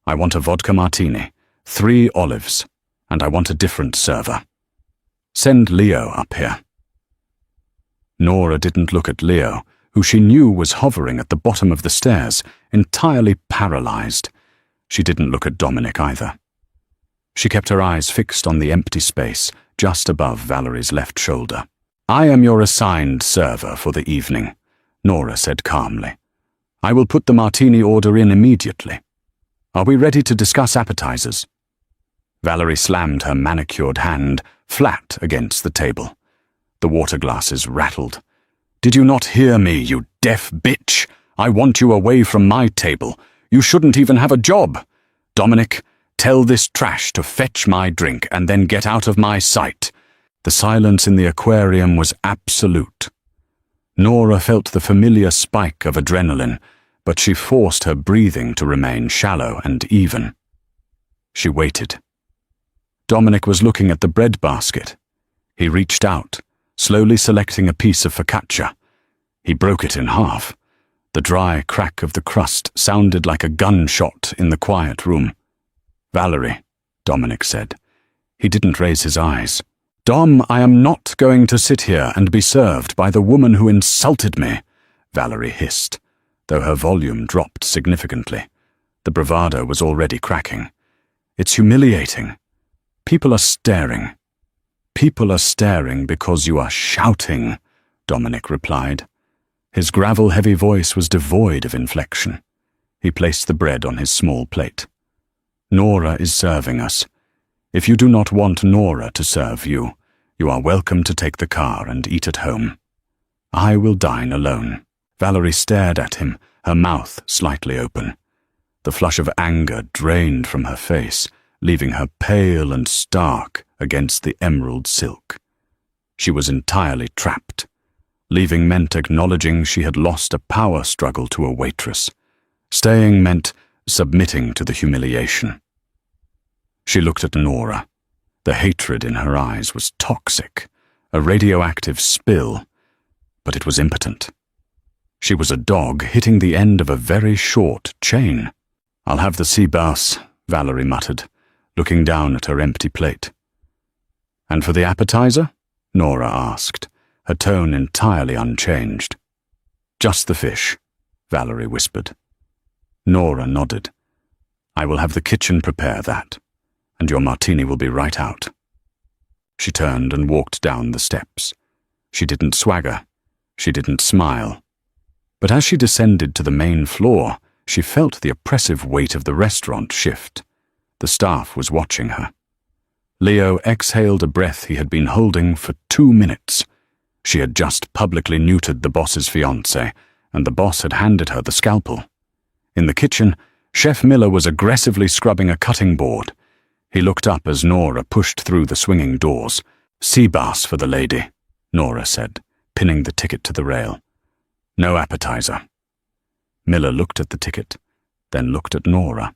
"I want a vodka martini, 3 olives, and I want a different server. Send Leo up here." Nora didn't look at Leo, who she knew was hovering at the bottom of the stairs, entirely paralyzed. She didn't look at Dominic either. She kept her eyes fixed on the empty space just above Valerie's left shoulder. "I am your assigned server for the evening," Nora said calmly. "I will put the martini order in immediately. Are we ready to discuss appetizers?" Valerie slammed her manicured hand flat against the table. The water glasses rattled. "Did you not hear me, you deaf bitch? I want you away from my table. You shouldn't even have a job. Dominic, tell this trash to fetch my drink and then get out of my sight." The silence in the aquarium was absolute. Nora felt the familiar spike of adrenaline, but she forced her breathing to remain shallow and even. She waited. Dominic was looking at the bread basket. He reached out, slowly selecting a piece of focaccia. He broke it in half. The dry crack of the crust sounded like a gunshot in the quiet room. "Valerie," Dominic said. He didn't raise his eyes. "Dom, I am not going to sit here and be served by the woman who insulted me," Valerie hissed, though her volume dropped significantly. The bravado was already cracking. "It's humiliating. People are staring." "People are staring because you are shouting," Dominic replied. His gravel-heavy voice was devoid of inflection. He placed the bread on his small plate. "Nora is serving us. If you do not want Nora to serve you, you are welcome to take the car and eat at home. I will dine alone." Valerie stared at him, her mouth slightly open. The flush of anger drained from her face, leaving her pale and stark against the emerald silk. She was entirely trapped. Leaving meant acknowledging she had lost a power struggle to a waitress. Staying meant submitting to the humiliation. She looked at Nora. The hatred in her eyes was toxic, a radioactive spill, but it was impotent. She was a dog hitting the end of a very short chain. "I'll have the sea bass," Valerie muttered, looking down at her empty plate. "And for the appetizer?" Nora asked, her tone entirely unchanged. "Just the fish," Valerie whispered. Nora nodded. "I will have the kitchen prepare that, and your martini will be right out." She turned and walked down the steps. She didn't swagger. She didn't smile. But as she descended to the main floor, she felt the oppressive weight of the restaurant shift. The staff was watching her. Leo exhaled a breath he had been holding for 2 minutes. She had just publicly neutered the boss's fiancé, and the boss had handed her the scalpel. In the kitchen, Chef Miller was aggressively scrubbing a cutting board. He looked up as Nora pushed through the swinging doors. "Sea bass for the lady," Nora said, pinning the ticket to the rail. "No appetizer." Miller looked at the ticket, then looked at Nora.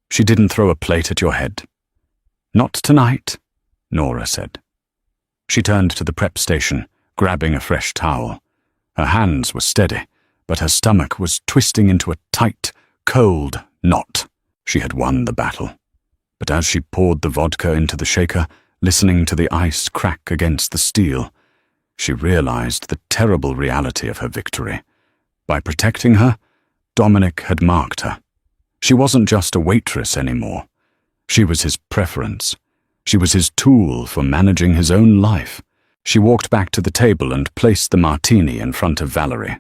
"She didn't throw a plate at your head?" "Not tonight," Nora said. She turned to the prep station, grabbing a fresh towel. Her hands were steady, but her stomach was twisting into a tight, cold knot. She had won the battle. But as she poured the vodka into the shaker, listening to the ice crack against the steel, she realized the terrible reality of her victory. By protecting her, Dominic had marked her. She wasn't just a waitress anymore. She was his preference. She was his tool for managing his own life. She walked back to the table and placed the martini in front of Valerie.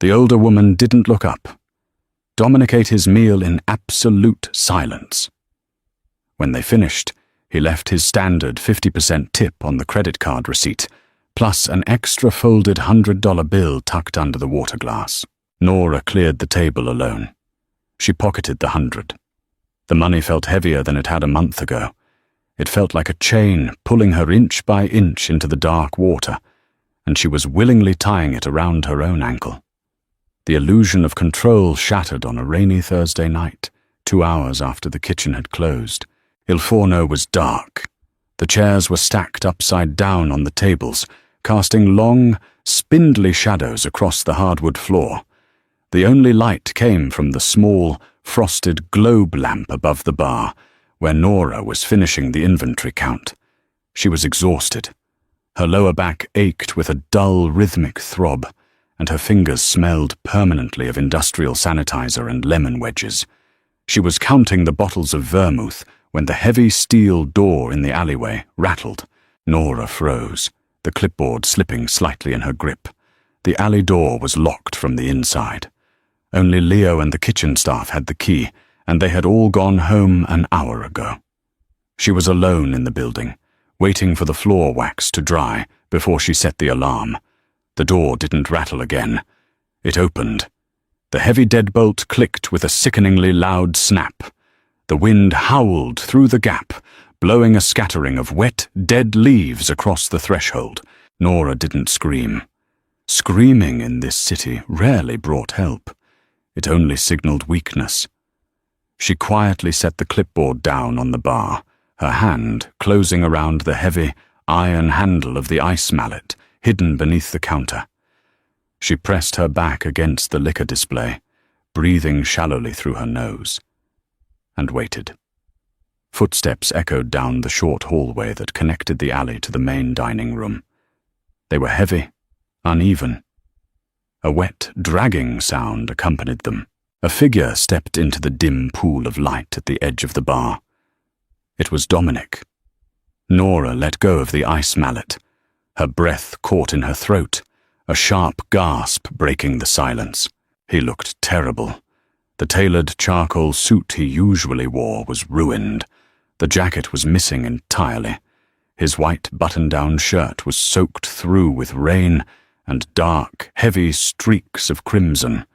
The older woman didn't look up. Dominic ate his meal in absolute silence. When they finished, he left his standard 50% tip on the credit card receipt, plus an extra folded $100 bill tucked under the water glass. Nora cleared the table alone. She pocketed the 100. The money felt heavier than it had a month ago. It felt like a chain pulling her inch by inch into the dark water, and she was willingly tying it around her own ankle. The illusion of control shattered on a rainy Thursday night, 2 hours after the kitchen had closed. Il Forno was dark. The chairs were stacked upside down on the tables, casting long, spindly shadows across the hardwood floor. The only light came from the small, frosted globe lamp above the bar, where Nora was finishing the inventory count. She was exhausted. Her lower back ached with a dull, rhythmic throb, and her fingers smelled permanently of industrial sanitizer and lemon wedges. She was counting the bottles of vermouth when the heavy steel door in the alleyway rattled. Nora froze, the clipboard slipping slightly in her grip. The alley door was locked from the inside. Only Leo and the kitchen staff had the key, and they had all gone home an hour ago. She was alone in the building, waiting for the floor wax to dry before she set the alarm. The door didn't rattle again. It opened. The heavy deadbolt clicked with a sickeningly loud snap. The wind howled through the gap, blowing a scattering of wet, dead leaves across the threshold. Nora didn't scream. Screaming in this city rarely brought help. It only signaled weakness. She quietly set the clipboard down on the bar, her hand closing around the heavy, iron handle of the ice mallet hidden beneath the counter. She pressed her back against the liquor display, breathing shallowly through her nose, and waited. Footsteps echoed down the short hallway that connected the alley to the main dining room. They were heavy, uneven. A wet, dragging sound accompanied them. A figure stepped into the dim pool of light at the edge of the bar. It was Dominic. Nora let go of the ice mallet. Her breath caught in her throat, a sharp gasp breaking the silence. He looked terrible. The tailored charcoal suit he usually wore was ruined. The jacket was missing entirely. His white button-down shirt was soaked through with rain and dark, heavy streaks of crimson.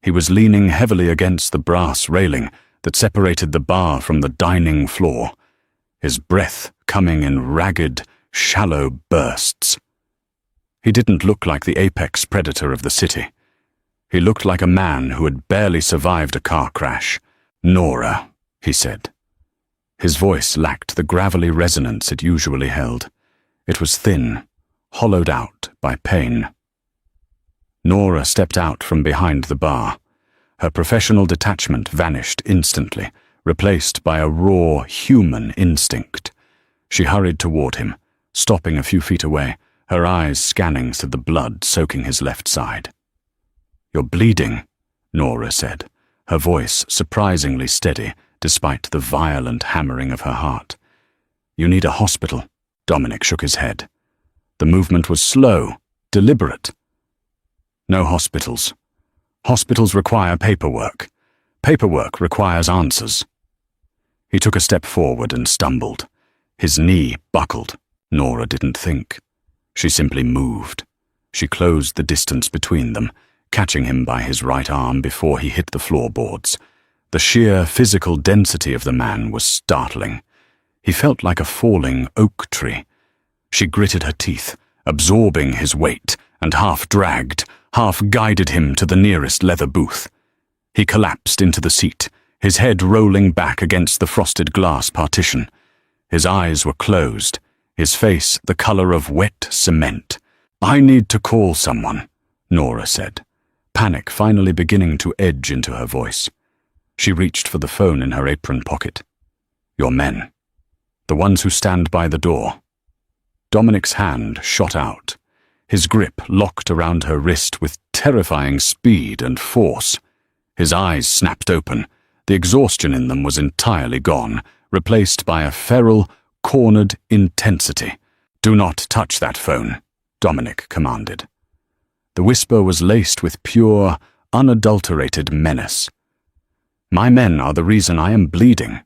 He was leaning heavily against the brass railing that separated the bar from the dining floor, his breath coming in ragged, shallow bursts. He didn't look like the apex predator of the city. He looked like a man who had barely survived a car crash. "Nora," he said. His voice lacked the gravelly resonance it usually held. It was thin, hollowed out by pain. Nora stepped out from behind the bar. Her professional detachment vanished instantly, replaced by a raw, human instinct. She hurried toward him, stopping a few feet away, her eyes scanning through the blood soaking his left side. "You're bleeding," Nora said, her voice surprisingly steady despite the violent hammering of her heart. "You need a hospital." Dominic shook his head. The movement was slow, deliberate. "No hospitals. Hospitals require paperwork. Paperwork requires answers." He took a step forward and stumbled. His knee buckled. Nora didn't think. She simply moved. She closed the distance between them, catching him by his right arm before he hit the floorboards. The sheer physical density of the man was startling. He felt like a falling oak tree. She gritted her teeth, absorbing his weight, and half-dragged, half-guided him to the nearest leather booth. He collapsed into the seat, his head rolling back against the frosted glass partition. His eyes were closed, his face the color of wet cement. "I need to call someone," Nora said, panic finally beginning to edge into her voice. She reached for the phone in her apron pocket. "Your men. The ones who stand by the door." Dominic's hand shot out. His grip locked around her wrist with terrifying speed and force. His eyes snapped open. The exhaustion in them was entirely gone, replaced by a feral, cornered intensity. "Do not touch that phone," Dominic commanded. The whisper was laced with pure, unadulterated menace. "My men are the reason I am bleeding."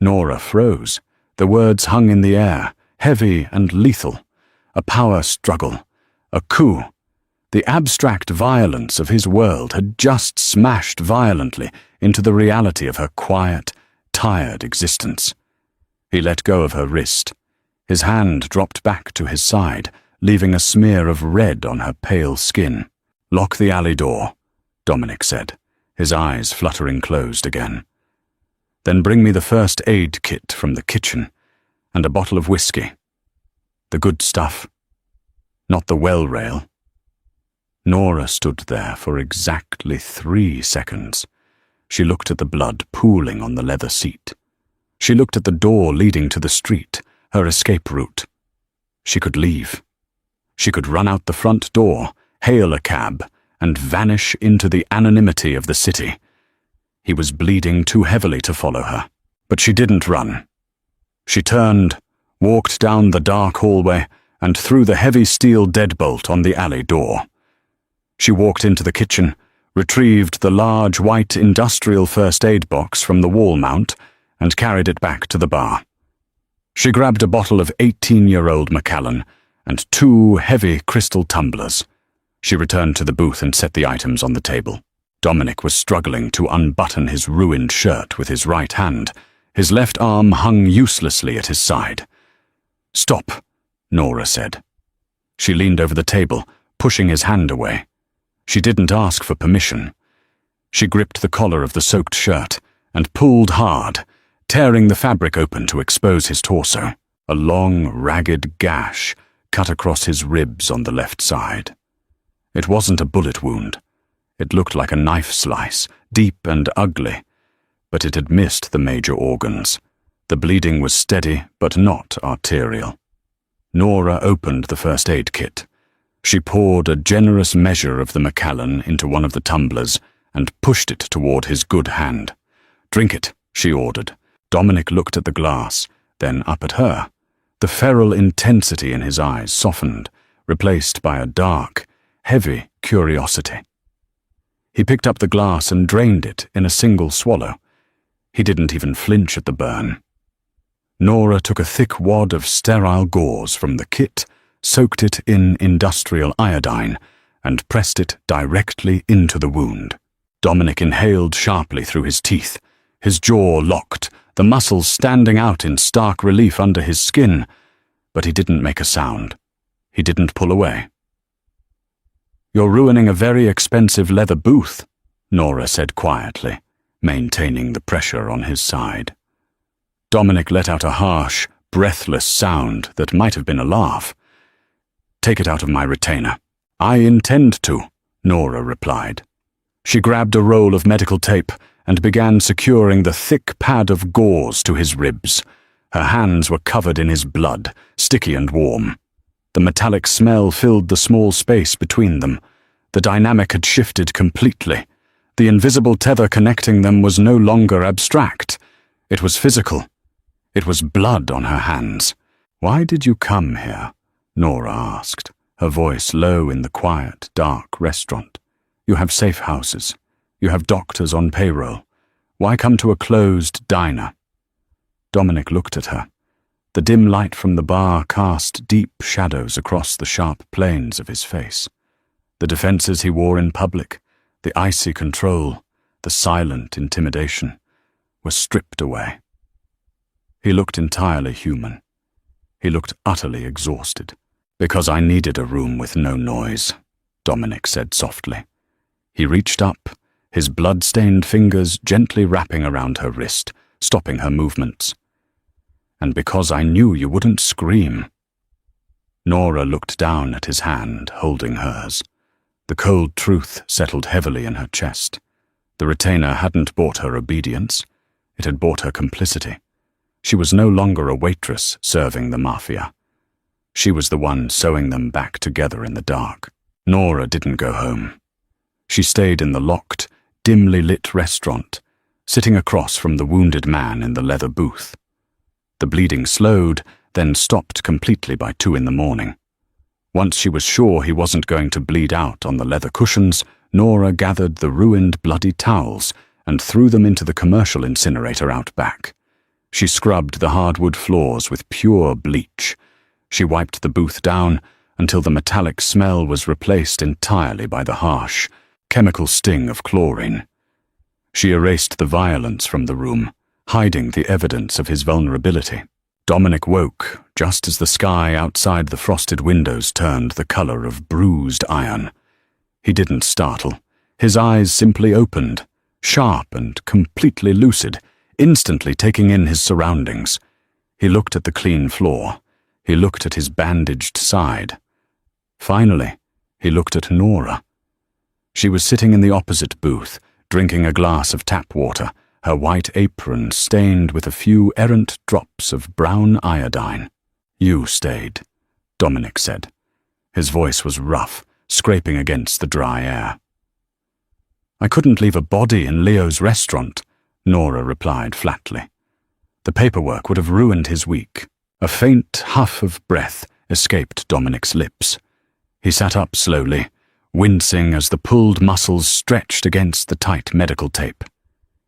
Nora froze. The words hung in the air, heavy and lethal. A power struggle, a coup. The abstract violence of his world had just smashed violently into the reality of her quiet, tired existence. He let go of her wrist. His hand dropped back to his side, leaving a smear of red on her pale skin. "Lock the alley door," Dominic said, his eyes fluttering closed again. "Then bring me the first aid kit from the kitchen, and a bottle of whiskey. The good stuff, not the well rail." Nora stood there for exactly 3 seconds. She looked at the blood pooling on the leather seat. She looked at the door leading to the street, her escape route. She could leave. She could run out the front door, hail a cab, and vanish into the anonymity of the city. He was bleeding too heavily to follow her, but she didn't run. She turned, walked down the dark hallway, and threw the heavy steel deadbolt on the alley door. She walked into the kitchen, retrieved the large white industrial first aid box from the wall mount, and carried it back to the bar. She grabbed a bottle of 18-year-old Macallan and 2 heavy crystal tumblers. She returned to the booth and set the items on the table. Dominic was struggling to unbutton his ruined shirt with his right hand. His left arm hung uselessly at his side. "Stop," Nora said. She leaned over the table, pushing his hand away. She didn't ask for permission. She gripped the collar of the soaked shirt and pulled hard, tearing the fabric open to expose his torso. A long, ragged gash cut across his ribs on the left side. It wasn't a bullet wound. It looked like a knife slice, deep and ugly, but it had missed the major organs. The bleeding was steady, but not arterial. Nora opened the first aid kit. She poured a generous measure of the Macallan into one of the tumblers and pushed it toward his good hand. "Drink it," she ordered. Dominic looked at the glass, then up at her. The feral intensity in his eyes softened, replaced by a dark, heavy curiosity. He picked up the glass and drained it in a single swallow. He didn't even flinch at the burn. Nora took a thick wad of sterile gauze from the kit, soaked it in industrial iodine, and pressed it directly into the wound. Dominic inhaled sharply through his teeth, his jaw locked, the muscles standing out in stark relief under his skin, but he didn't make a sound. He didn't pull away. "You're ruining a very expensive leather booth," Nora said quietly, maintaining the pressure on his side. Dominic let out a harsh, breathless sound that might have been a laugh. "Take it out of my retainer." "I intend to," Nora replied. She grabbed a roll of medical tape and began securing the thick pad of gauze to his ribs. Her hands were covered in his blood, sticky and warm. The metallic smell filled the small space between them. The dynamic had shifted completely. The invisible tether connecting them was no longer abstract. It was physical. It was blood on her hands. "Why did you come here?" Nora asked, her voice low in the quiet, dark restaurant. "You have safe houses. You have doctors on payroll. Why come to a closed diner?" Dominic looked at her. The dim light from the bar cast deep shadows across the sharp planes of his face. The defenses he wore in public, the icy control, the silent intimidation, were stripped away. He looked entirely human. He looked utterly exhausted. "Because I needed a room with no noise," Dominic said softly. He reached up, his blood-stained fingers gently wrapping around her wrist, stopping her movements. "And because I knew you wouldn't scream." Nora looked down at his hand, holding hers. The cold truth settled heavily in her chest. The retainer hadn't bought her obedience. It had bought her complicity. She was no longer a waitress serving the Mafia. She was the one sewing them back together in the dark. Nora didn't go home. She stayed in the locked, dimly lit restaurant, sitting across from the wounded man in the leather booth. The bleeding slowed, then stopped completely by 2 a.m. Once she was sure he wasn't going to bleed out on the leather cushions, Nora gathered the ruined bloody towels and threw them into the commercial incinerator out back. She scrubbed the hardwood floors with pure bleach. She wiped the booth down until the metallic smell was replaced entirely by the harsh, chemical sting of chlorine. She erased the violence from the room, hiding the evidence of his vulnerability. Dominic woke just as the sky outside the frosted windows turned the color of bruised iron. He didn't startle. His eyes simply opened, sharp and completely lucid, instantly taking in his surroundings. He looked at the clean floor. He looked at his bandaged side. Finally, he looked at Nora. She was sitting in the opposite booth, drinking a glass of tap water, her white apron stained with a few errant drops of brown iodine. "You stayed," Dominic said. His voice was rough, scraping against the dry air. "I couldn't leave a body in Leo's restaurant," Nora replied flatly. "The paperwork would have ruined his week." A faint huff of breath escaped Dominic's lips. He sat up slowly, wincing as the pulled muscles stretched against the tight medical tape.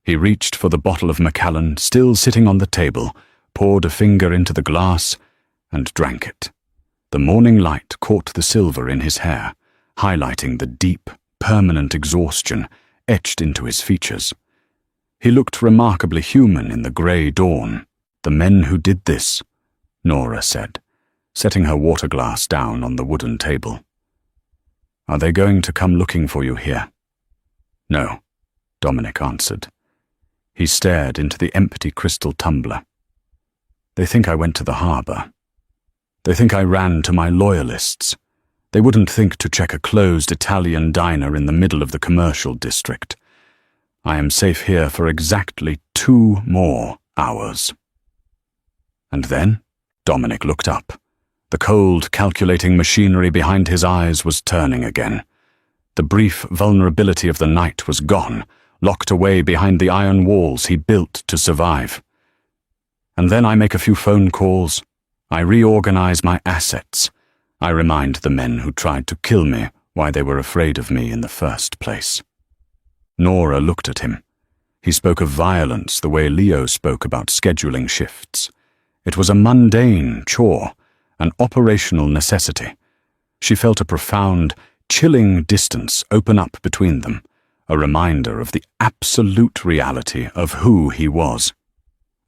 He reached for the bottle of Macallan still sitting on the table, poured a finger into the glass, and drank it. The morning light caught the silver in his hair, highlighting the deep, permanent exhaustion etched into his features. He looked remarkably human in the grey dawn. "The men who did this," Nora said, setting her water glass down on the wooden table. "Are they going to come looking for you here?" "No," Dominic answered. He stared into the empty crystal tumbler. "They think I went to the harbour. They think I ran to my loyalists. They wouldn't think to check a closed Italian diner in the middle of the commercial district. I am safe here for exactly 2 more hours." And then Dominic looked up. The cold, calculating machinery behind his eyes was turning again. The brief vulnerability of the night was gone, locked away behind the iron walls he built to survive. "And then I make a few phone calls. I reorganize my assets. I remind the men who tried to kill me why they were afraid of me in the first place." Nora looked at him. He spoke of violence the way Leo spoke about scheduling shifts. It was a mundane chore, an operational necessity. She felt a profound, chilling distance open up between them, a reminder of the absolute reality of who he was.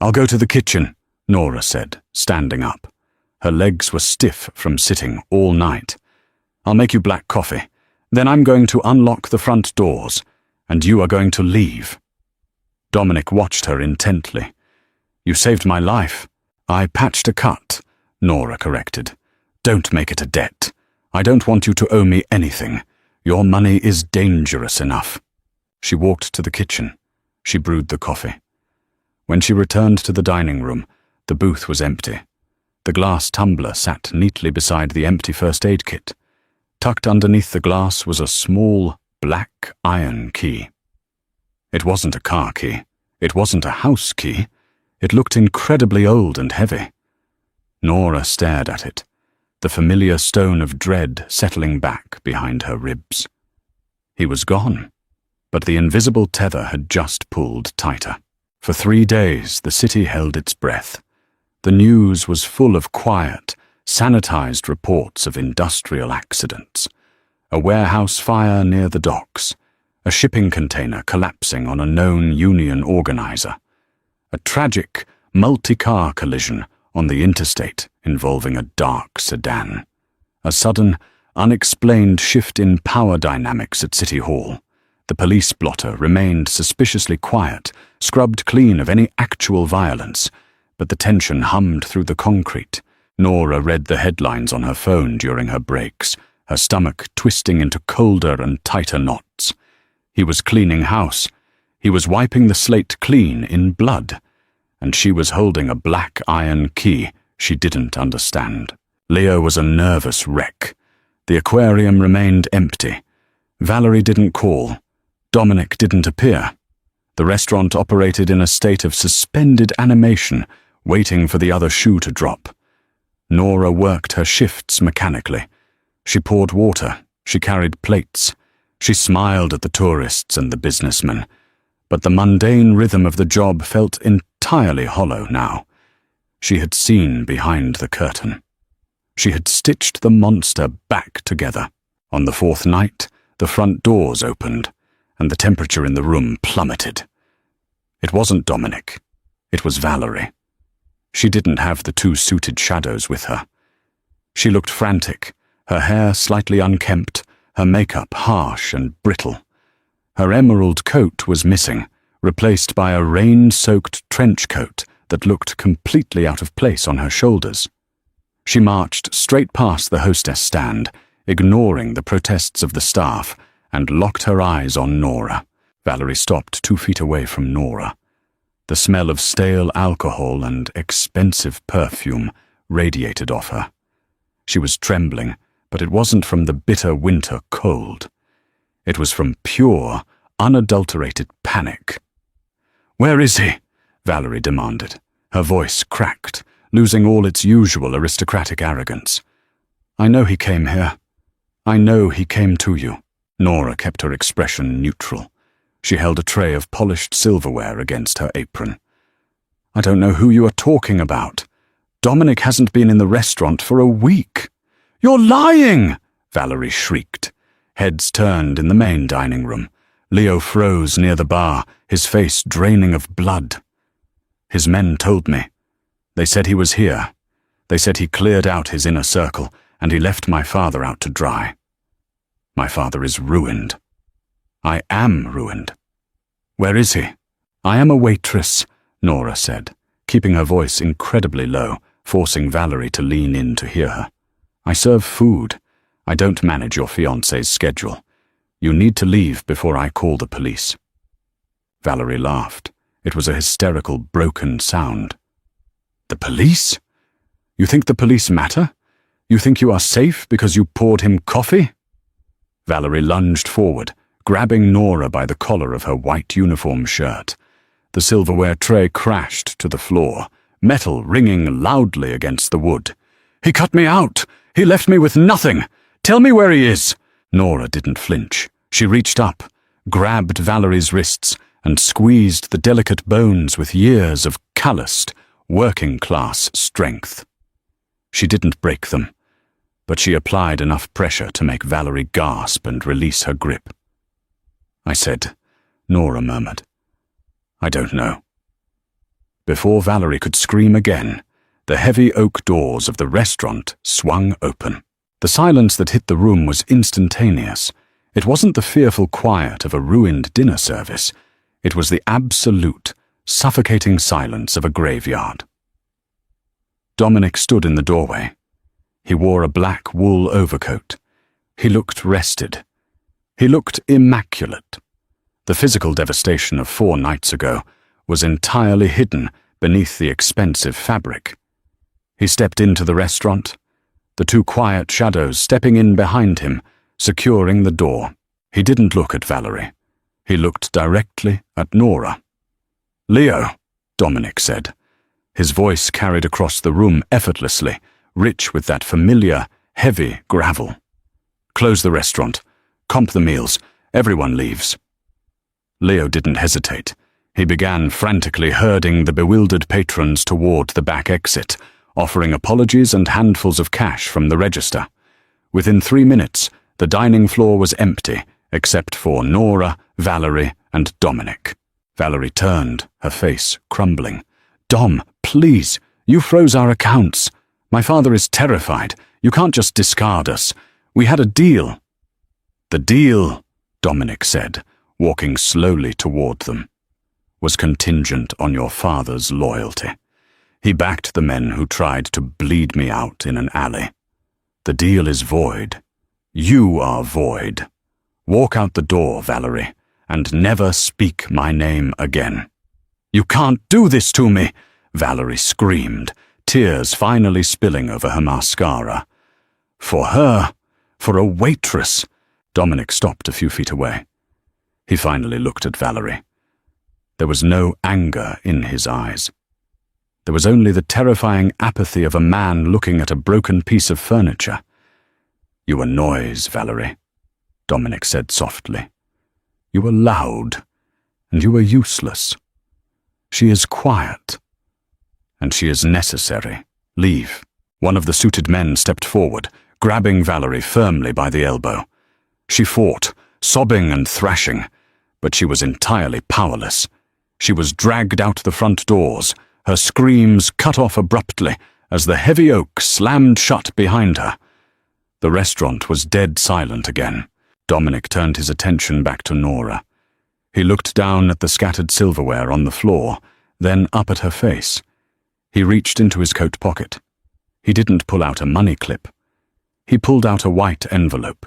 "I'll go to the kitchen," Nora said, standing up. Her legs were stiff from sitting all night. "I'll make you black coffee. Then I'm going to unlock the front doors, and you are going to leave." Dominic watched her intently. "You saved my life." "I patched a cut," Nora corrected. "Don't make it a debt. I don't want you to owe me anything. Your money is dangerous enough." She walked to the kitchen. She brewed the coffee. When she returned to the dining room, the booth was empty. The glass tumbler sat neatly beside the empty first aid kit. Tucked underneath the glass was a small, black iron key. It wasn't a car key. It wasn't a house key. It looked incredibly old and heavy. Nora stared at it, the familiar stone of dread settling back behind her ribs. He was gone, but the invisible tether had just pulled tighter. For 3 days, the city held its breath. The news was full of quiet, sanitized reports of industrial accidents. A warehouse fire near the docks, a shipping container collapsing on a known union organizer, a tragic multi-car collision on the interstate involving a dark sedan, a sudden, unexplained shift in power dynamics at City Hall. The police blotter remained suspiciously quiet, scrubbed clean of any actual violence, but the tension hummed through the concrete. Nora read the headlines on her phone during her breaks, her stomach twisting into colder and tighter knots. He was cleaning house. He was wiping the slate clean in blood, and she was holding a black iron key she didn't understand. Leo was a nervous wreck. The aquarium remained empty. Valerie didn't call. Dominic didn't appear. The restaurant operated in a state of suspended animation, waiting for the other shoe to drop. Nora worked her shifts mechanically. She poured water. She carried plates. She smiled at the tourists and the businessmen. But the mundane rhythm of the job felt entirely hollow now. She had seen behind the curtain. She had stitched the monster back together. On the fourth night, the front doors opened, and the temperature in the room plummeted. It wasn't Dominic. It was Valerie. She didn't have the two suited shadows with her. She looked frantic, her hair slightly unkempt, her makeup harsh and brittle. Her emerald coat was missing, replaced by a rain-soaked trench coat that looked completely out of place on her shoulders. She marched straight past the hostess stand, ignoring the protests of the staff, and locked her eyes on Nora. Valerie stopped 2 feet away from Nora. The smell of stale alcohol and expensive perfume radiated off her. She was trembling, but it wasn't from the bitter winter cold. It was from pure, unadulterated panic. "Where is he?" Valerie demanded. Her voice cracked, losing all its usual aristocratic arrogance. "I know he came here. I know he came to you." Nora kept her expression neutral. She held a tray of polished silverware against her apron. "I don't know who you are talking about. Dominic hasn't been in the restaurant for a week." "You're lying!" Valerie shrieked. Heads turned in the main dining room. Leo froze near the bar, his face draining of blood. "His men told me. They said he was here. They said he cleared out his inner circle, and he left my father out to dry. My father is ruined. I am ruined." "Where is he?" "I am a waitress," Nora said, keeping her voice incredibly low, forcing Valerie to lean in to hear her. "I serve food. I don't manage your fiancé's schedule. You need to leave before I call the police." Valerie laughed. It was a hysterical, broken sound. "The police? You think the police matter? You think you are safe because you poured him coffee?" Valerie lunged forward, grabbing Nora by the collar of her white uniform shirt. The silverware tray crashed to the floor, metal ringing loudly against the wood. "He cut me out! He left me with nothing! Tell me where he is!" Nora didn't flinch. She reached up, grabbed Valerie's wrists, and squeezed the delicate bones with years of calloused, working-class strength. She didn't break them, but she applied enough pressure to make Valerie gasp and release her grip. "I said," Nora murmured. "I don't know." Before Valerie could scream again, the heavy oak doors of the restaurant swung open. The silence that hit the room was instantaneous. It wasn't the fearful quiet of a ruined dinner service. It was the absolute, suffocating silence of a graveyard. Dominic stood in the doorway. He wore a black wool overcoat. He looked rested. He looked immaculate. The physical devastation of 4 nights ago was entirely hidden beneath the expensive fabric. He stepped into the restaurant, the 2 quiet shadows stepping in behind him, securing the door. He didn't look at Valerie. He looked directly at Nora. "Leo," Dominic said. His voice carried across the room effortlessly, rich with that familiar, heavy gravel. "Close the restaurant. Comp the meals. Everyone leaves." Leo didn't hesitate. He began frantically herding the bewildered patrons toward the back exit, offering apologies and handfuls of cash from the register. Within 3 minutes, the dining floor was empty, except for Nora, Valerie, and Dominic. Valerie turned, her face crumbling. "Dom, please, you froze our accounts. My father is terrified. You can't just discard us. We had a deal." "The deal," Dominic said, walking slowly toward them, "was contingent on your father's loyalty. He backed the men who tried to bleed me out in an alley. The deal is void. You are void. Walk out the door, Valerie, and never speak my name again." "You can't do this to me!" Valerie screamed, tears finally spilling over her mascara. "For her, for a waitress." Dominic stopped a few feet away. He finally looked at Valerie. There was no anger in his eyes. There was only the terrifying apathy of a man looking at a broken piece of furniture. "You are noise, Valerie," Dominic said softly. "You are loud, and you are useless. She is quiet, and she is necessary. Leave." One of the suited men stepped forward, grabbing Valerie firmly by the elbow. She fought, sobbing and thrashing, but she was entirely powerless. She was dragged out the front doors, her screams cut off abruptly as the heavy oak slammed shut behind her. The restaurant was dead silent again. Dominic turned his attention back to Nora. He looked down at the scattered silverware on the floor, then up at her face. He reached into his coat pocket. He didn't pull out a money clip. He pulled out a white envelope.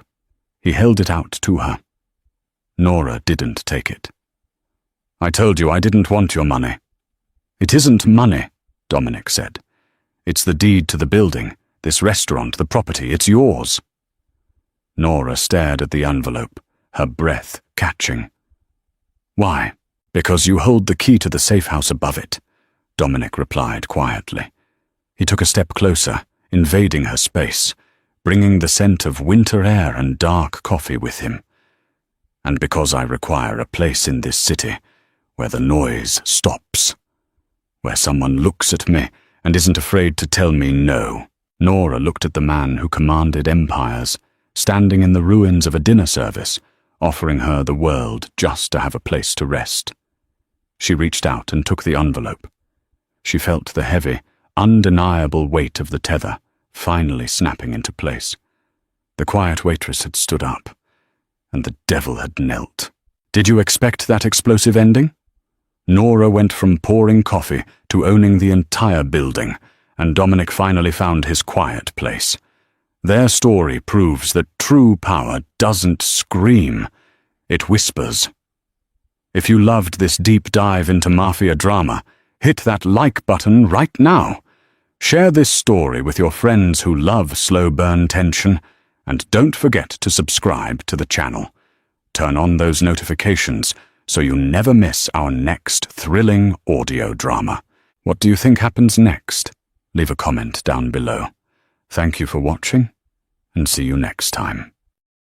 He held it out to her. Nora didn't take it. "I told you I didn't want your money." "It isn't money," Dominic said. "It's the deed to the building, this restaurant, the property. It's yours." Nora stared at the envelope, her breath catching. "Why?" "Because you hold the key to the safe house above it," Dominic replied quietly. He took a step closer, invading her space, bringing the scent of winter air and dark coffee with him. "And because I require a place in this city where the noise stops, where someone looks at me and isn't afraid to tell me no." Nora looked at the man who commanded empires, standing in the ruins of a dinner service, offering her the world just to have a place to rest. She reached out and took the envelope. She felt the heavy, undeniable weight of the tether finally snapping into place. The quiet waitress had stood up, and the devil had knelt. "Did you expect that explosive ending?" Nora went from pouring coffee to owning the entire building, and Dominic finally found his quiet place. Their story proves that true power doesn't scream, it whispers. If you loved this deep dive into mafia drama, hit that like button right now. Share this story with your friends who love slow burn tension, and don't forget to subscribe to the channel. Turn on those notifications so you never miss our next thrilling audio drama. What do you think happens next? Leave a comment down below. Thank you for watching, and see you next time.